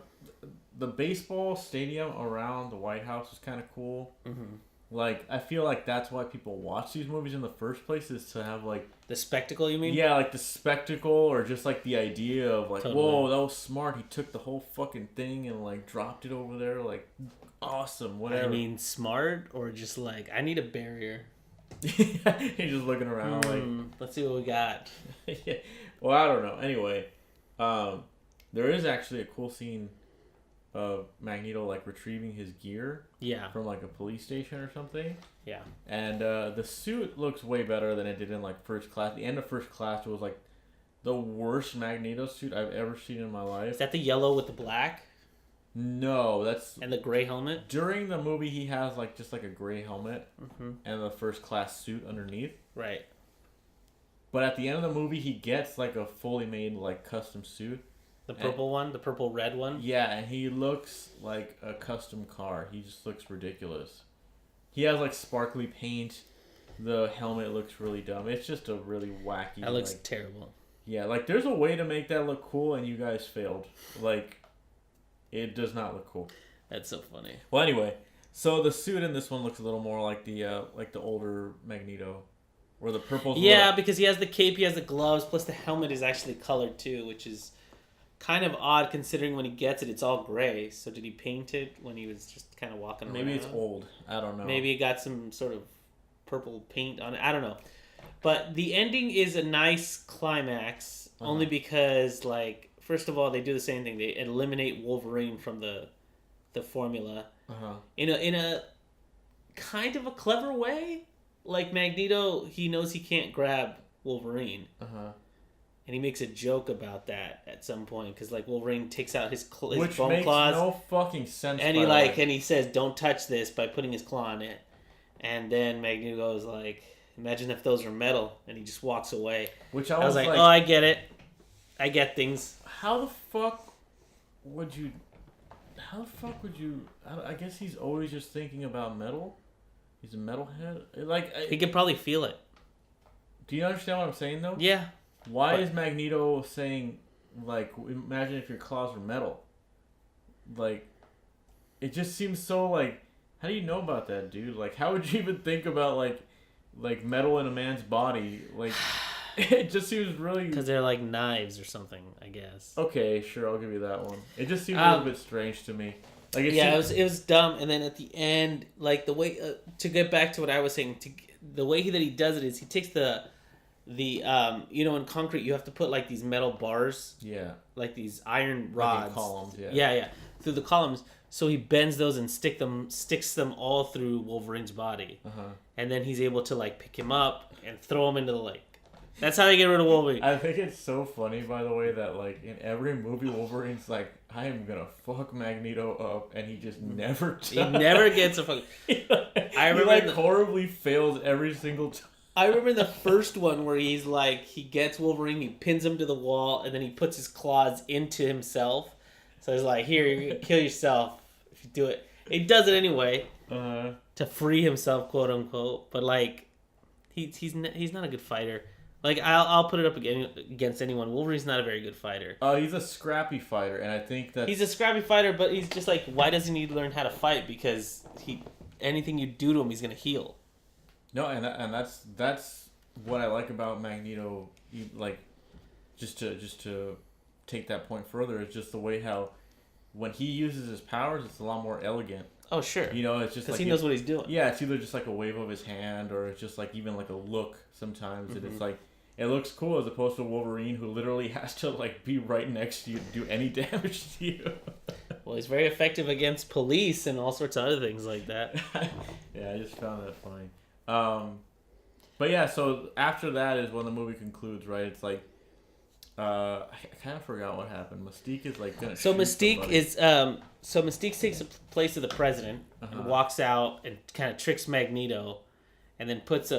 baseball stadium around the White House is kind of cool. Mm-hmm. Like, I feel like that's why people watch these movies in the first place, is to have, like... The spectacle, you mean? Yeah, like, the spectacle, or just, like, the idea of, like, totally. Whoa, that was smart. He took the whole fucking thing and, like, dropped it over there. Like, awesome, whatever. I mean, smart, or just, like, I need a barrier. He's just looking around, like... Let's see what we got. Yeah. Well, I don't know. Anyway, there is actually a cool scene of Magneto, like, retrieving his gear from, like, a police station or something. Yeah. And the suit looks way better than it did in, like, First Class. The end of First Class was, like, the worst Magneto suit I've ever seen in my life. Is that the yellow with the black? No, that's... And the gray helmet? During the movie, he has, like, just, like, a gray helmet and the First Class suit underneath. Right. But at the end of the movie, he gets, like, a fully made, like, custom suit. The purple one? The purple-red one? Yeah, and he looks like a custom car. He just looks ridiculous. He has, like, sparkly paint. The helmet looks really dumb. It's just a really wacky... That looks terrible. Yeah, like, there's a way to make that look cool, and you guys failed. Like, it does not look cool. That's so funny. Well, anyway, so the suit in this one looks a little more like the older Magneto. Where the purple's... Yeah, because he has the cape, he has the gloves, plus the helmet is actually colored, too, which is... kind of odd considering when he gets it, it's all gray. So did he paint it when he was just kind of walking around? Maybe it's old. I don't know. Maybe it got some sort of purple paint on it. I don't know. But the ending is a nice climax, only because, like, first of all, they do the same thing. They eliminate Wolverine from the formula in a kind of a clever way. Like, Magneto, he knows he can't grab Wolverine. And he makes a joke about that at some point because, like, Wolverine takes out his bone claws. Which makes no fucking sense. And he says, "Don't touch this," by putting his claw on it. And then Magneto goes like, "Imagine if those were metal," and he just walks away. Which I was like, "Oh, I get it. I get things." How the fuck would you? I guess he's always just thinking about metal. He's a metalhead. Like, he could probably feel it. Do you understand what I'm saying, though? Yeah. Why is Magneto saying, like, imagine if your claws were metal? Like, it just seems so, like, how do you know about that, dude? Like, how would you even think about, like metal in a man's body? Like, it just seems really... Because they're like knives or something, I guess. Okay, sure, I'll give you that one. It just seems a little bit strange to me. Like, it was dumb. And then at the end, like, the way... to get back to what I was saying, the way that he does it is he takes the in concrete you have to put like these metal bars, like these iron rods, like columns, through the columns. So he bends those and sticks them all through Wolverine's body, and then he's able to like pick him up and throw him into the lake. That's how they get rid of Wolverine. I think it's so funny, by the way, that like in every movie Wolverine's like, I am gonna fuck Magneto up, and he just never does. He never gets a fuck. He horribly fails every single time. I remember the first one where he's like, he gets Wolverine, he pins him to the wall, and then he puts his claws into himself. So he's like, here, you're gonna kill yourself if you do it. He does it anyway to free himself, quote unquote. But like, he's not a good fighter. Like, I'll put it up against anyone. Wolverine's not a very good fighter. He's a scrappy fighter, and I think that He's a scrappy fighter, but he's just like, why doesn't he learn how to fight? Because anything you do to him, he's gonna heal. no, and that's what I like about Magneto. Like, just to take that point further, is just the way how when he uses his powers, it's a lot more elegant. Oh, sure. You know, it's just because like he knows what he's doing. Yeah, it's either just like a wave of his hand, or it's just like even like a look sometimes, and it's like it looks cool as opposed to Wolverine, who literally has to like be right next to you to do any damage to you. Well, he's very effective against police and all sorts of other things like that. Yeah, I just found that funny. But yeah, so after that is when the movie concludes, right? It's like I kind of forgot what happened. Mystique is like gonna. So shoot Mystique somebody. is so Mystique takes the place of the president and walks out and kind of tricks Magneto, and then puts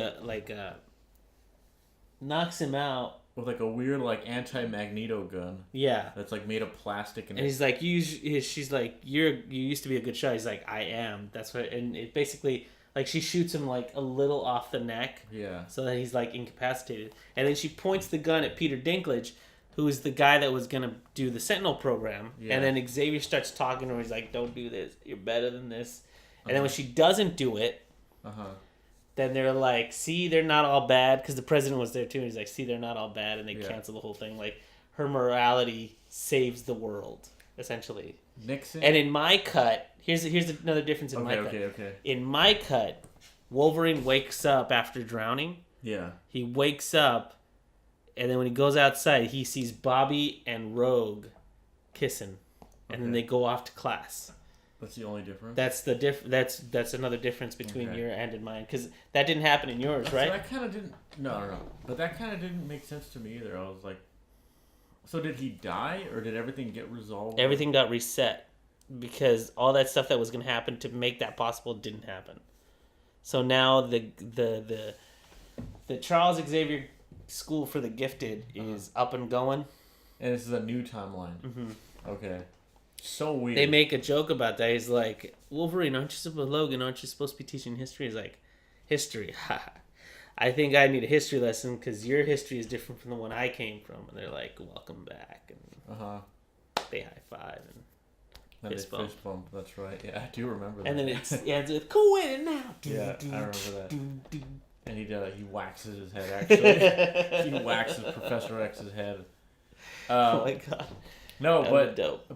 knocks him out with like a weird like anti-Magneto gun. Yeah. That's like made of plastic and he's like, she's like, you used to be a good shot. He's like, I am. That's what, and it basically like she shoots him like a little off the neck. Yeah. So that he's like incapacitated, and then she points the gun at Peter Dinklage, who is the guy that was gonna do the Sentinel program. Yeah. And then Xavier starts talking to her. He's like, don't do this. You're better than this. And then when she doesn't do it, then they're like, see, they're not all bad, because the president was there too. And he's like, see, they're not all bad, and they cancel the whole thing. Like, her morality saves the world, essentially. Nixon. And in my cut, here's another difference in my cut. Okay. In my cut, Wolverine wakes up after drowning. Yeah. He wakes up, and then when he goes outside, he sees Bobby and Rogue kissing, and then they go off to class. That's the only difference. That's the That's another difference between your and in mine, because that didn't happen in yours, right? So that kind of didn't. No. But that kind of didn't make sense to me either. I was like, so did he die, or did everything get resolved? Everything got reset, because all that stuff that was going to happen to make that possible didn't happen. So now the Charles Xavier School for the Gifted is up and going, and this is a new timeline. Okay. So weird. They make a joke about that. He's like, Wolverine, Logan, aren't you supposed to be teaching history? He's like, history? I think I need a history lesson because your history is different from the one I came from. And they're like, welcome back. And they high five and fist bump. That's right. Yeah, I do remember that. And then it's cool with it now. Yeah, I remember that. And he waxes his head, actually. He waxes Professor X's head. Oh my god. No,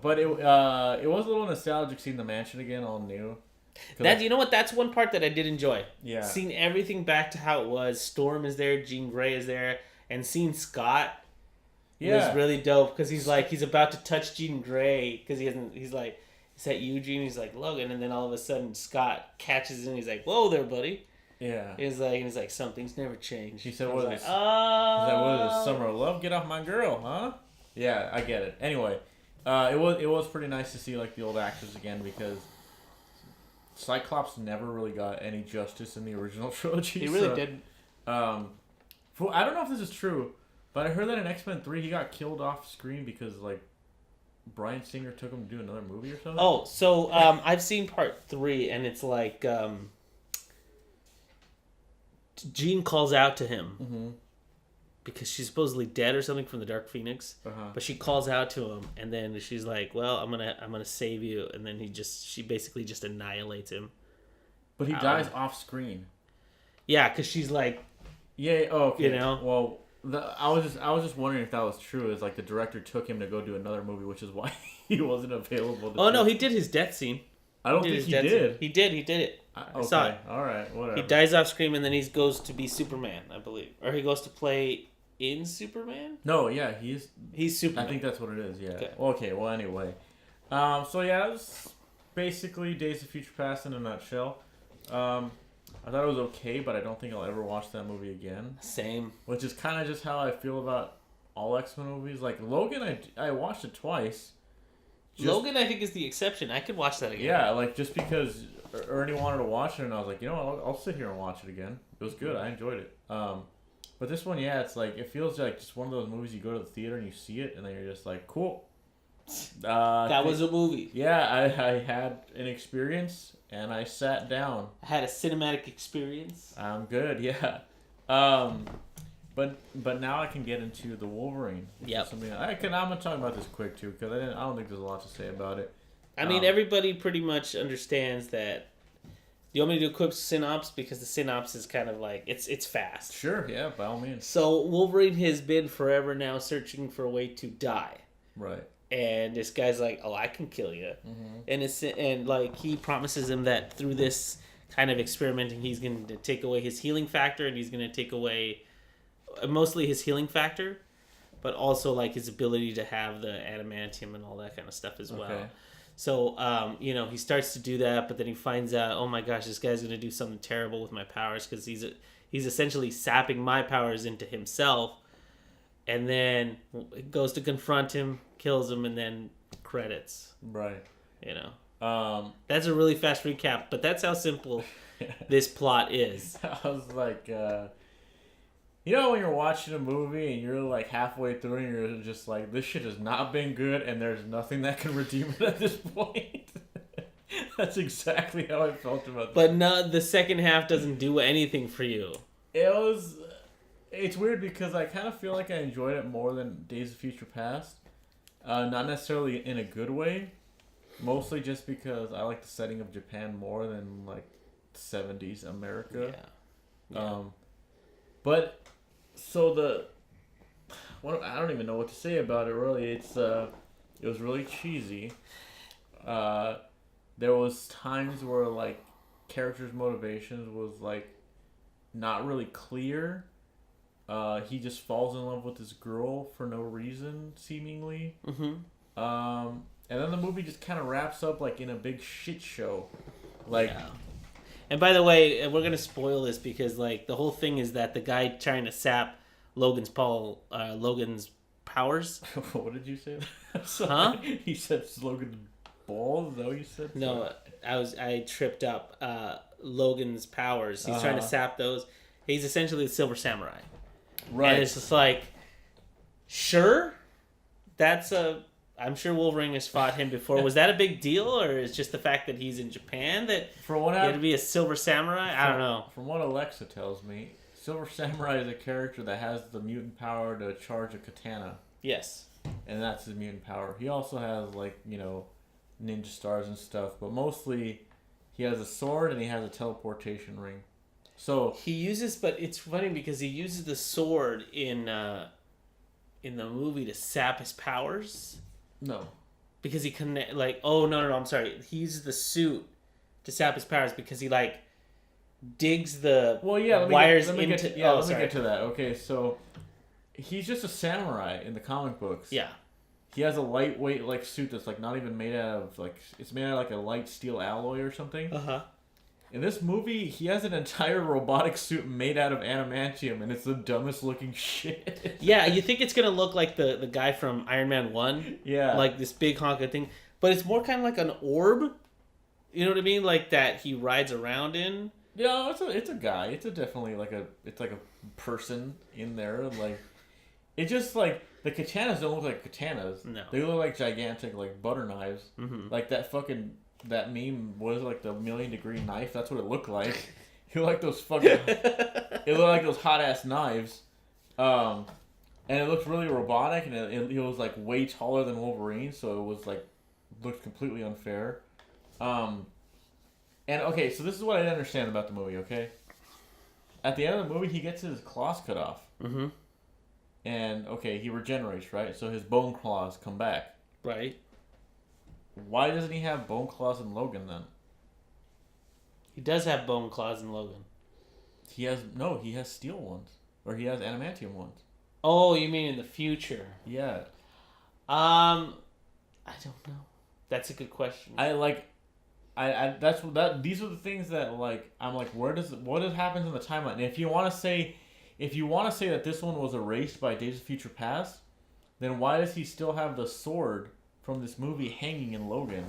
but it was a little nostalgic seeing the mansion again, all new. You know what? That's one part that I did enjoy. Yeah. Seeing everything back to how it was. Storm is there, Jean Grey is there, and seeing Scott was really dope, because he's about to touch Jean Grey, because he's like, is that you, Jean? He's like, Logan, and then all of a sudden Scott catches him. He's like, whoa there, buddy. Yeah. He's like, some things never change. He said, what is this? Summer of love? Get off my girl, huh? Yeah, I get it. Anyway, it was pretty nice to see like the old actors again, because Cyclops never really got any justice in the original trilogy. He really didn't. I don't know if this is true, but I heard that in X-Men 3 he got killed off screen because like Bryan Singer took him to do another movie or something. Oh, so I've seen part 3, and it's like Jean calls out to him. Because she's supposedly dead or something from the Dark Phoenix, but she calls out to him, and then she's like, "Well, I'm gonna save you," and then she basically just annihilates him. But he dies off screen. Yeah, because she's like, yeah. Oh, okay. You know. Well, I was just wondering if that was true. Is like the director took him to go do another movie, which is why he wasn't available. No, he did his death scene. I don't think he did. He did it. I saw it. All right, whatever. He dies off screen, and then he goes to be Superman, I believe, or he goes to play in Superman? No, yeah, he's Superman. I think that's what it is, yeah. Okay, well, anyway. So yeah, it was basically Days of Future Past in a nutshell. I thought it was okay, but I don't think I'll ever watch that movie again. Same. Which is kind of just how I feel about all X-Men movies. Like, Logan, I watched it twice. Logan, I think, is the exception. I could watch that again. Yeah, like, just because Ernie wanted to watch it, and I was like, you know what, I'll sit here and watch it again. It was good. I enjoyed it. But this one, yeah, it's like, it feels like just one of those movies you go to the theater and you see it, and then you're just like, cool. That was a movie. Yeah, I had an experience, and I sat down. I had a cinematic experience. I'm good, yeah. But now I can get into the Wolverine. Yep. I'm gonna talk about this quick too because I don't think there's a lot to say about it. I mean, everybody pretty much understands that. Do you want me to do a quick synopsis? Because the synopsis is kind of like, it's fast. Sure, yeah, by all means. So, Wolverine has been forever now searching for a way to die. Right. And this guy's like, oh, I can kill you. Mm-hmm. And like, he promises him that through this kind of experimenting, he's going to take away his healing factor, and he's going to take away mostly his healing factor, but also like his ability to have the adamantium and all that kind of stuff as well. Okay. So, he starts to do that, but then he finds out, oh my gosh, this guy's going to do something terrible with my powers because he's essentially sapping my powers into himself. And then goes to confront him, kills him, and then credits. Right. That's a really fast recap, but that's how simple this plot is. I was like, when you're watching a movie and you're like halfway through and you're just like, this shit has not been good and there's nothing that can redeem it at this point. That's exactly how I felt about this. But no, the second half doesn't do anything for you. It's weird because I kind of feel like I enjoyed it more than Days of Future Past. Not necessarily in a good way. Mostly just because I like the setting of Japan more than like 70s America. Yeah. But so I don't even know what to say about it really. It was really cheesy. There was times where like characters' motivations was like not really clear. He just falls in love with this girl for no reason, seemingly. Mm-hmm. And then the movie just kind of wraps up like in a big shit show. Like. Yeah. And by the way, we're gonna spoil this because like the whole thing is that the guy trying to sap Logan's powers. What did you say? Huh? He said Logan's balls. Is that what you said? No, I tripped up. Logan's powers. He's trying to sap those. He's essentially the Silver Samurai. Right. And it's just like, sure, I'm sure Wolverine has fought him before. Was that a big deal, or is just the fact that he's in Japan that he had to be a Silver Samurai? I don't know. From what Alexa tells me, Silver Samurai is a character that has the mutant power to charge a katana. Yes. And that's his mutant power. He also has, like, ninja stars and stuff, but mostly he has a sword and he has a teleportation ring. So he uses, but it's funny because he uses the sword in the movie to sap his powers. No. Because he no, I'm sorry. He uses the suit to sap his powers because he, like, digs the wires into... Let me get to that. Okay, so he's just a samurai in the comic books. Yeah. He has a lightweight, like, suit that's, like, not even made out of, like... It's made out of, like, a light steel alloy or something. Uh-huh. In this movie, he has an entire robotic suit made out of adamantium, and it's the dumbest looking shit. Yeah, you think it's going to look like the guy from Iron Man 1? Yeah. Like this big honking thing. But it's more kind of like an orb. You know what I mean? Like that he rides around in. Yeah, it's a guy. It's definitely like a person in there. Like, it just like, the katanas don't look like katanas. No. They look like gigantic, like, butter knives. Mm-hmm. Like that meme was like the 1,000,000-degree knife. That's what it looked like. It looked like those fucking. It looked like those hot ass knives, and it looked really robotic. And it was like way taller than Wolverine, so it was like looked completely unfair. And okay, so this is what I didn't understand about the movie. Okay, at the end of the movie, he gets his claws cut off. Mm-hmm. And okay, he regenerates, right? So his bone claws come back. Right. Why doesn't he have bone claws in Logan then? He does have bone claws in Logan. He has steel ones. Or he has adamantium ones. Oh, you mean in the future? Yeah. I don't know. That's a good question. These are the things that like I'm like, what happens in the timeline? And if you want to say that this one was erased by Days of Future Past, then why does he still have the sword from this movie hanging in Logan?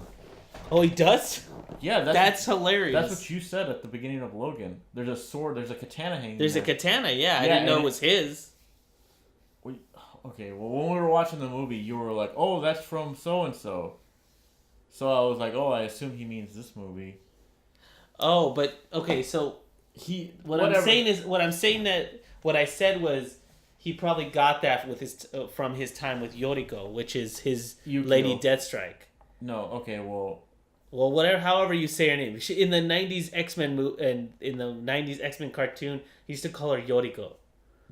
Oh, he does? Yeah, that's hilarious. That's what you said at the beginning of Logan. There's a sword, there's a katana hanging There's there. A katana, yeah. I didn't know it was his. Okay, well, when we were watching the movie, you were like, oh, that's from so-and-so. So I was like, oh, I assume he means this movie. Oh, but, okay, so... What I said was, he probably got that with his from his time with Yoriko, which is his Yukio. Lady Deathstrike. No, okay, well, whatever, however you say her name. In the '90s X-Men and in the '90s X-Men cartoon, he used to call her Yoriko.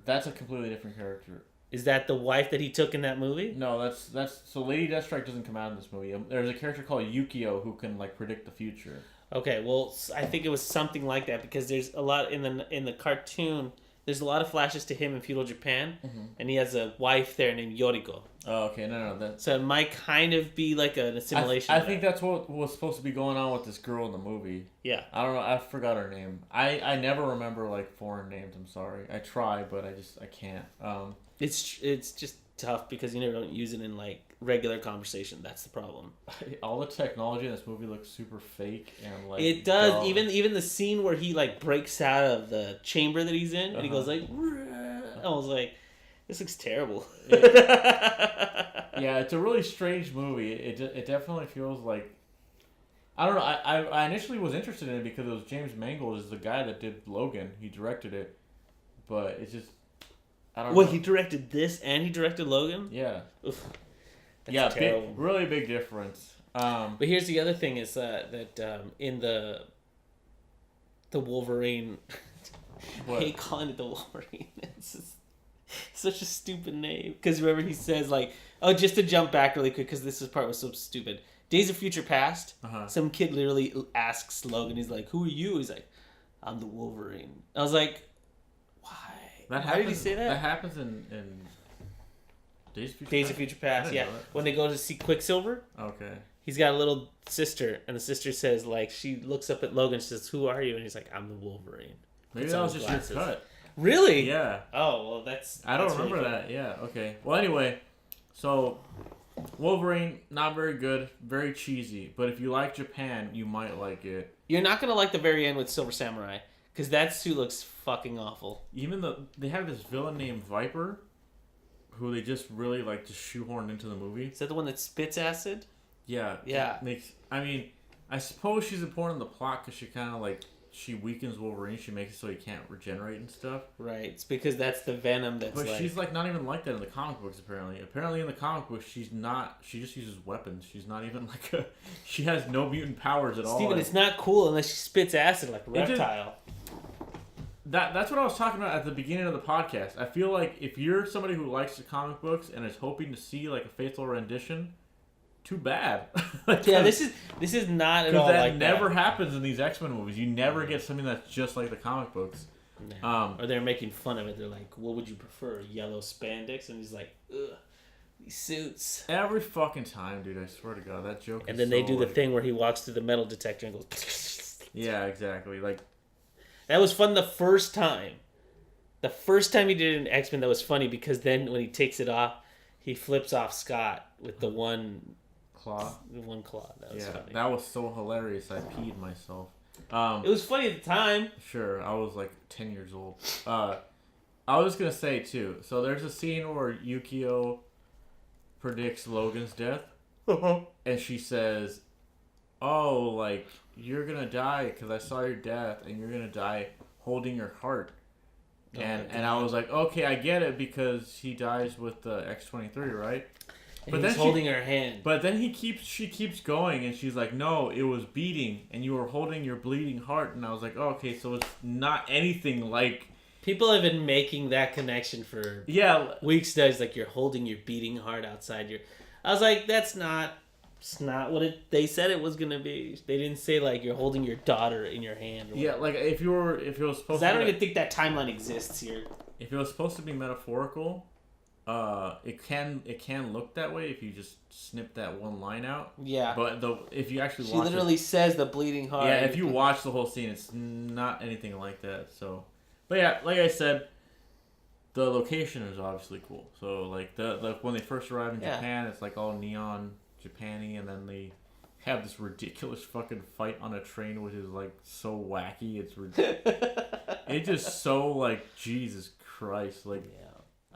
that's a completely different character. Is that the wife that he took in that movie? No, that's so Lady Deathstrike doesn't come out in this movie. There's a character called Yukio who can like predict the future. Okay, well, I think it was something like that because there's a lot in the cartoon. There's a lot of flashes to him in feudal Japan, and he has a wife there named Yoriko. Oh, okay, no, So it might kind of be like an assimilation. I think that's what was supposed to be going on with this girl in the movie. Yeah. I don't know. I forgot her name. I never remember like foreign names. I'm sorry. I try, but I can't. It's just tough because you never don't use it in like regular conversation. That's the problem. All the technology in this movie looks super fake and like it does. dull. Even the scene where he like breaks out of the chamber that he's in and he goes like, I was like, this looks terrible. Yeah, it's a really strange movie. It definitely feels like, I don't know. I initially was interested in it because it was James Mangold is the guy that did Logan. He directed it, but it's just I don't know. Well, he directed this and he directed Logan. Yeah. Oof. That's Yeah, terrible. really big difference. But here's the other thing: is that in the Wolverine, I hate calling it the Wolverine. It's just such a stupid name. Because remember, he says like, "Oh, just to jump back really quick, because this part was so stupid." Days of Future Past. Some kid literally asks Logan, he's like, "Who are you?" He's like, "I'm the Wolverine." I was like, "Why? Why did he say that?" That happens in Days of Future Past, yeah. When they go to see Quicksilver. Okay. He's got a little sister, and the sister says, like, she looks up at Logan, she says, "Who are you?" And he's like, "I'm the Wolverine." Maybe that was just your cut. Really? Yeah. Oh, well, that's... I don't remember that. Yeah, okay. Well, anyway, so Wolverine, not very good, very cheesy. But if you like Japan, you might like it. You're not going to like the very end with Silver Samurai, because that suit looks fucking awful. Even they have this villain named Viper, who they just really like just shoehorned into the movie. Is that the one that spits acid? Yeah. Yeah. I suppose she's important in the plot because she kind of like she weakens Wolverine. She makes it so he can't regenerate and stuff. Right. It's because that's the venom that's But she's like not even like that in the comic books apparently. Apparently in the comic books she's not. She just uses weapons. She's not even like a. She has no mutant powers at all. Steven, it's not cool unless she spits acid like a reptile. That's what I was talking about at the beginning of the podcast. I feel like if you're somebody who likes the comic books and is hoping to see like a faithful rendition, too bad. Yeah, this is not at all like that. That never happens in these X-Men movies. You never get something that's just like the comic books. No. Or they're making fun of it. They're like, "What would you prefer, yellow spandex?" And he's like, "Ugh, these suits." Every fucking time, dude. I swear to God, that joke. And then they do the thing where he walks through the metal detector and goes. Yeah, exactly. Like that was fun the first time. The first time he did it in X-Men, that was funny because then when he takes it off, he flips off Scott with the one claw. The one claw. That was funny. That was so hilarious. I peed myself. It was funny at the time. Sure, I was like 10 years old. I was gonna say too. So there's a scene where Yukio predicts Logan's death, and she says, "Oh, like you're gonna die because I saw your death, and you're gonna die holding your heart." And I was like, okay, I get it because he dies with the X-23, right? But he's holding her hand. But then she keeps going, and she's like, no, it was beating, and you were holding your bleeding heart. And I was like, oh, okay, so it's not anything like... People have been making that connection for weeks now. It's like you're holding your beating heart outside your... I was like, it's not what they said it was going to be. They didn't say like you're holding your daughter in your hand. Or yeah, like if it was supposed to... I don't even think that timeline exists here. If it was supposed to be metaphorical... it can look that way if you just snip that one line out. Yeah. But if you actually watch she literally says the bleeding heart. Yeah, if you watch the whole scene, it's not anything like that. So, but yeah, like I said, the location is obviously cool. So like the when they first arrive in Japan, it's like all neon Japan-y, and then they have this ridiculous fucking fight on a train, which is like so wacky. It's it's just so like Jesus Christ, like. Yeah.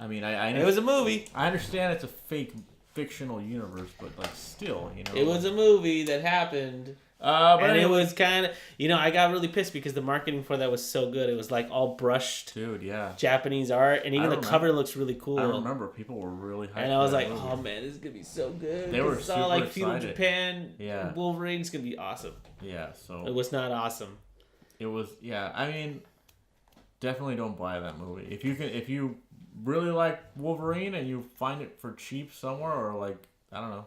I mean, I it was a movie. I understand it's a fictional universe, but like still, you know. It was a movie that happened. And it was kind of, I got really pissed because the marketing for that was so good. It was like all brushed, dude, yeah, Japanese art, and even the cover looks really cool. I remember people were really hyped. And I was like, oh man, this is gonna be so good. They were super like excited. feudal Japan. Yeah, Wolverine's gonna be awesome. Yeah, so it was not awesome. It was, yeah. I mean, definitely don't buy that movie if you really like Wolverine and you find it for cheap somewhere, or like, I don't know.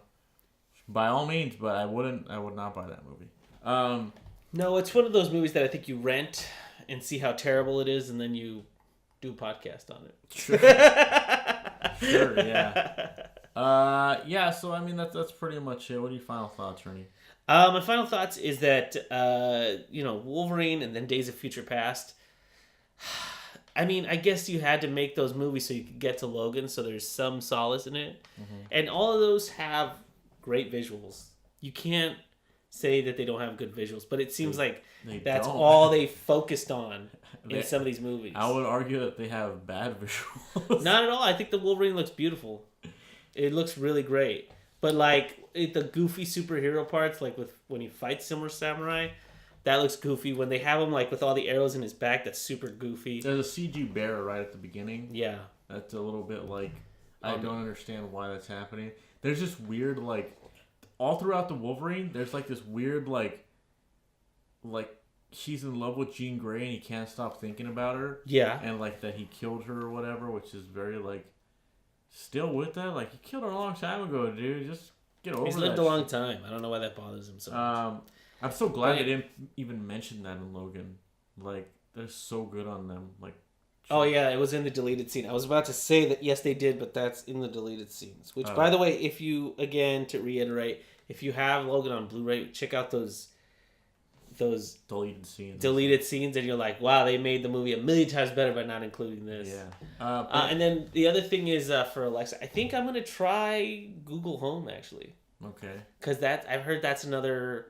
By all means, but I would not buy that movie. No, it's one of those movies that I think you rent and see how terrible it is, and then you do a podcast on it. Sure. Sure, yeah. Yeah, so I mean that's pretty much it. What are your final thoughts, Ernie? My final thoughts is that Wolverine and then Days of Future Past. I mean, I guess you had to make those movies so you could get to Logan, so there's some solace in it. Mm-hmm. And all of those have great visuals. You can't say that they don't have good visuals, but it seems like that's all they focused on in some of these movies. I would argue that they have bad visuals. Not at all. I think the Wolverine looks beautiful. It looks really great. But like the goofy superhero parts, like when he fights Silver Samurai, that looks goofy. When they have him like with all the arrows in his back, that's super goofy. There's a CG bear right at the beginning. Yeah. That's a little bit like, I don't understand why that's happening. There's just weird, like, all throughout the Wolverine, there's like this weird, like he's in love with Jean Grey and he can't stop thinking about her. Yeah. And like that he killed her or whatever, which is very like, still with that. Like, you killed her a long time ago, dude. Just get over it. He's lived a long time. I don't know why that bothers him so much. I'm so glad they didn't even mention that in Logan. Like, they're so good on them. Like, oh yeah, it was in the deleted scene. I was about to say that yes, they did, but that's in the deleted scenes. Which, by the way, if you, again, to reiterate, if you have Logan on Blu-ray, check out those deleted scenes. And you're like, wow, they made the movie a million times better by not including this. Yeah. And then the other thing is for Alexa, I think I'm gonna try Google Home actually. Okay. Because I've heard that's another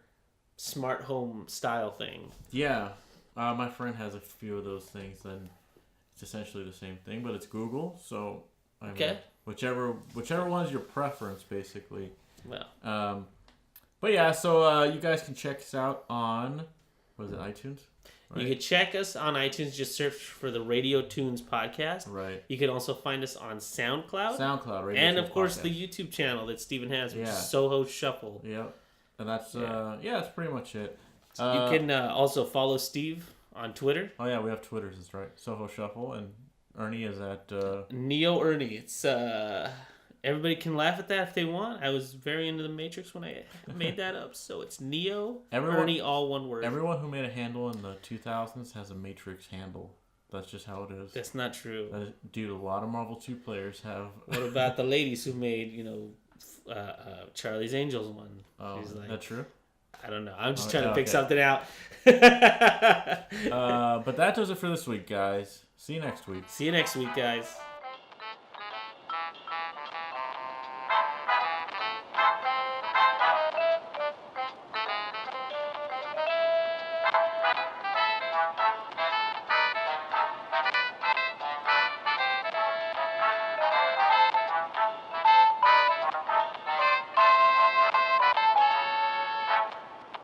smart home style thing. Yeah. My friend has a few of those things, and it's essentially the same thing, but it's Google. So I mean, whichever one's your preference, basically. Well. But yeah, so you guys can check us out on, what is it, iTunes? Right? You can check us on iTunes. Just search for the Radio Toons podcast. Right. You can also find us on SoundCloud. Radio and Toons of course podcast. the YouTube channel that Steven has, which is Soho Shuffle. Yep. And that's that's pretty much it. You can also follow Steve on Twitter. Oh yeah, we have Twitters. That's right. Soho Shuffle, and Ernie is at Neo Ernie. It's everybody can laugh at that if they want. I was very into the Matrix when I made that up, so it's Neo Ernie, all one word. Everyone who made a handle in the 2000s has a Matrix handle. That's just how it is. That's not true. Dude, a lot of Marvel 2 players have. What about the ladies who made, Charlie's Angels one? Oh, is that true? I don't know. I'm just trying to pick something out. But that does it for this week, guys. See you next week. See you next week, guys.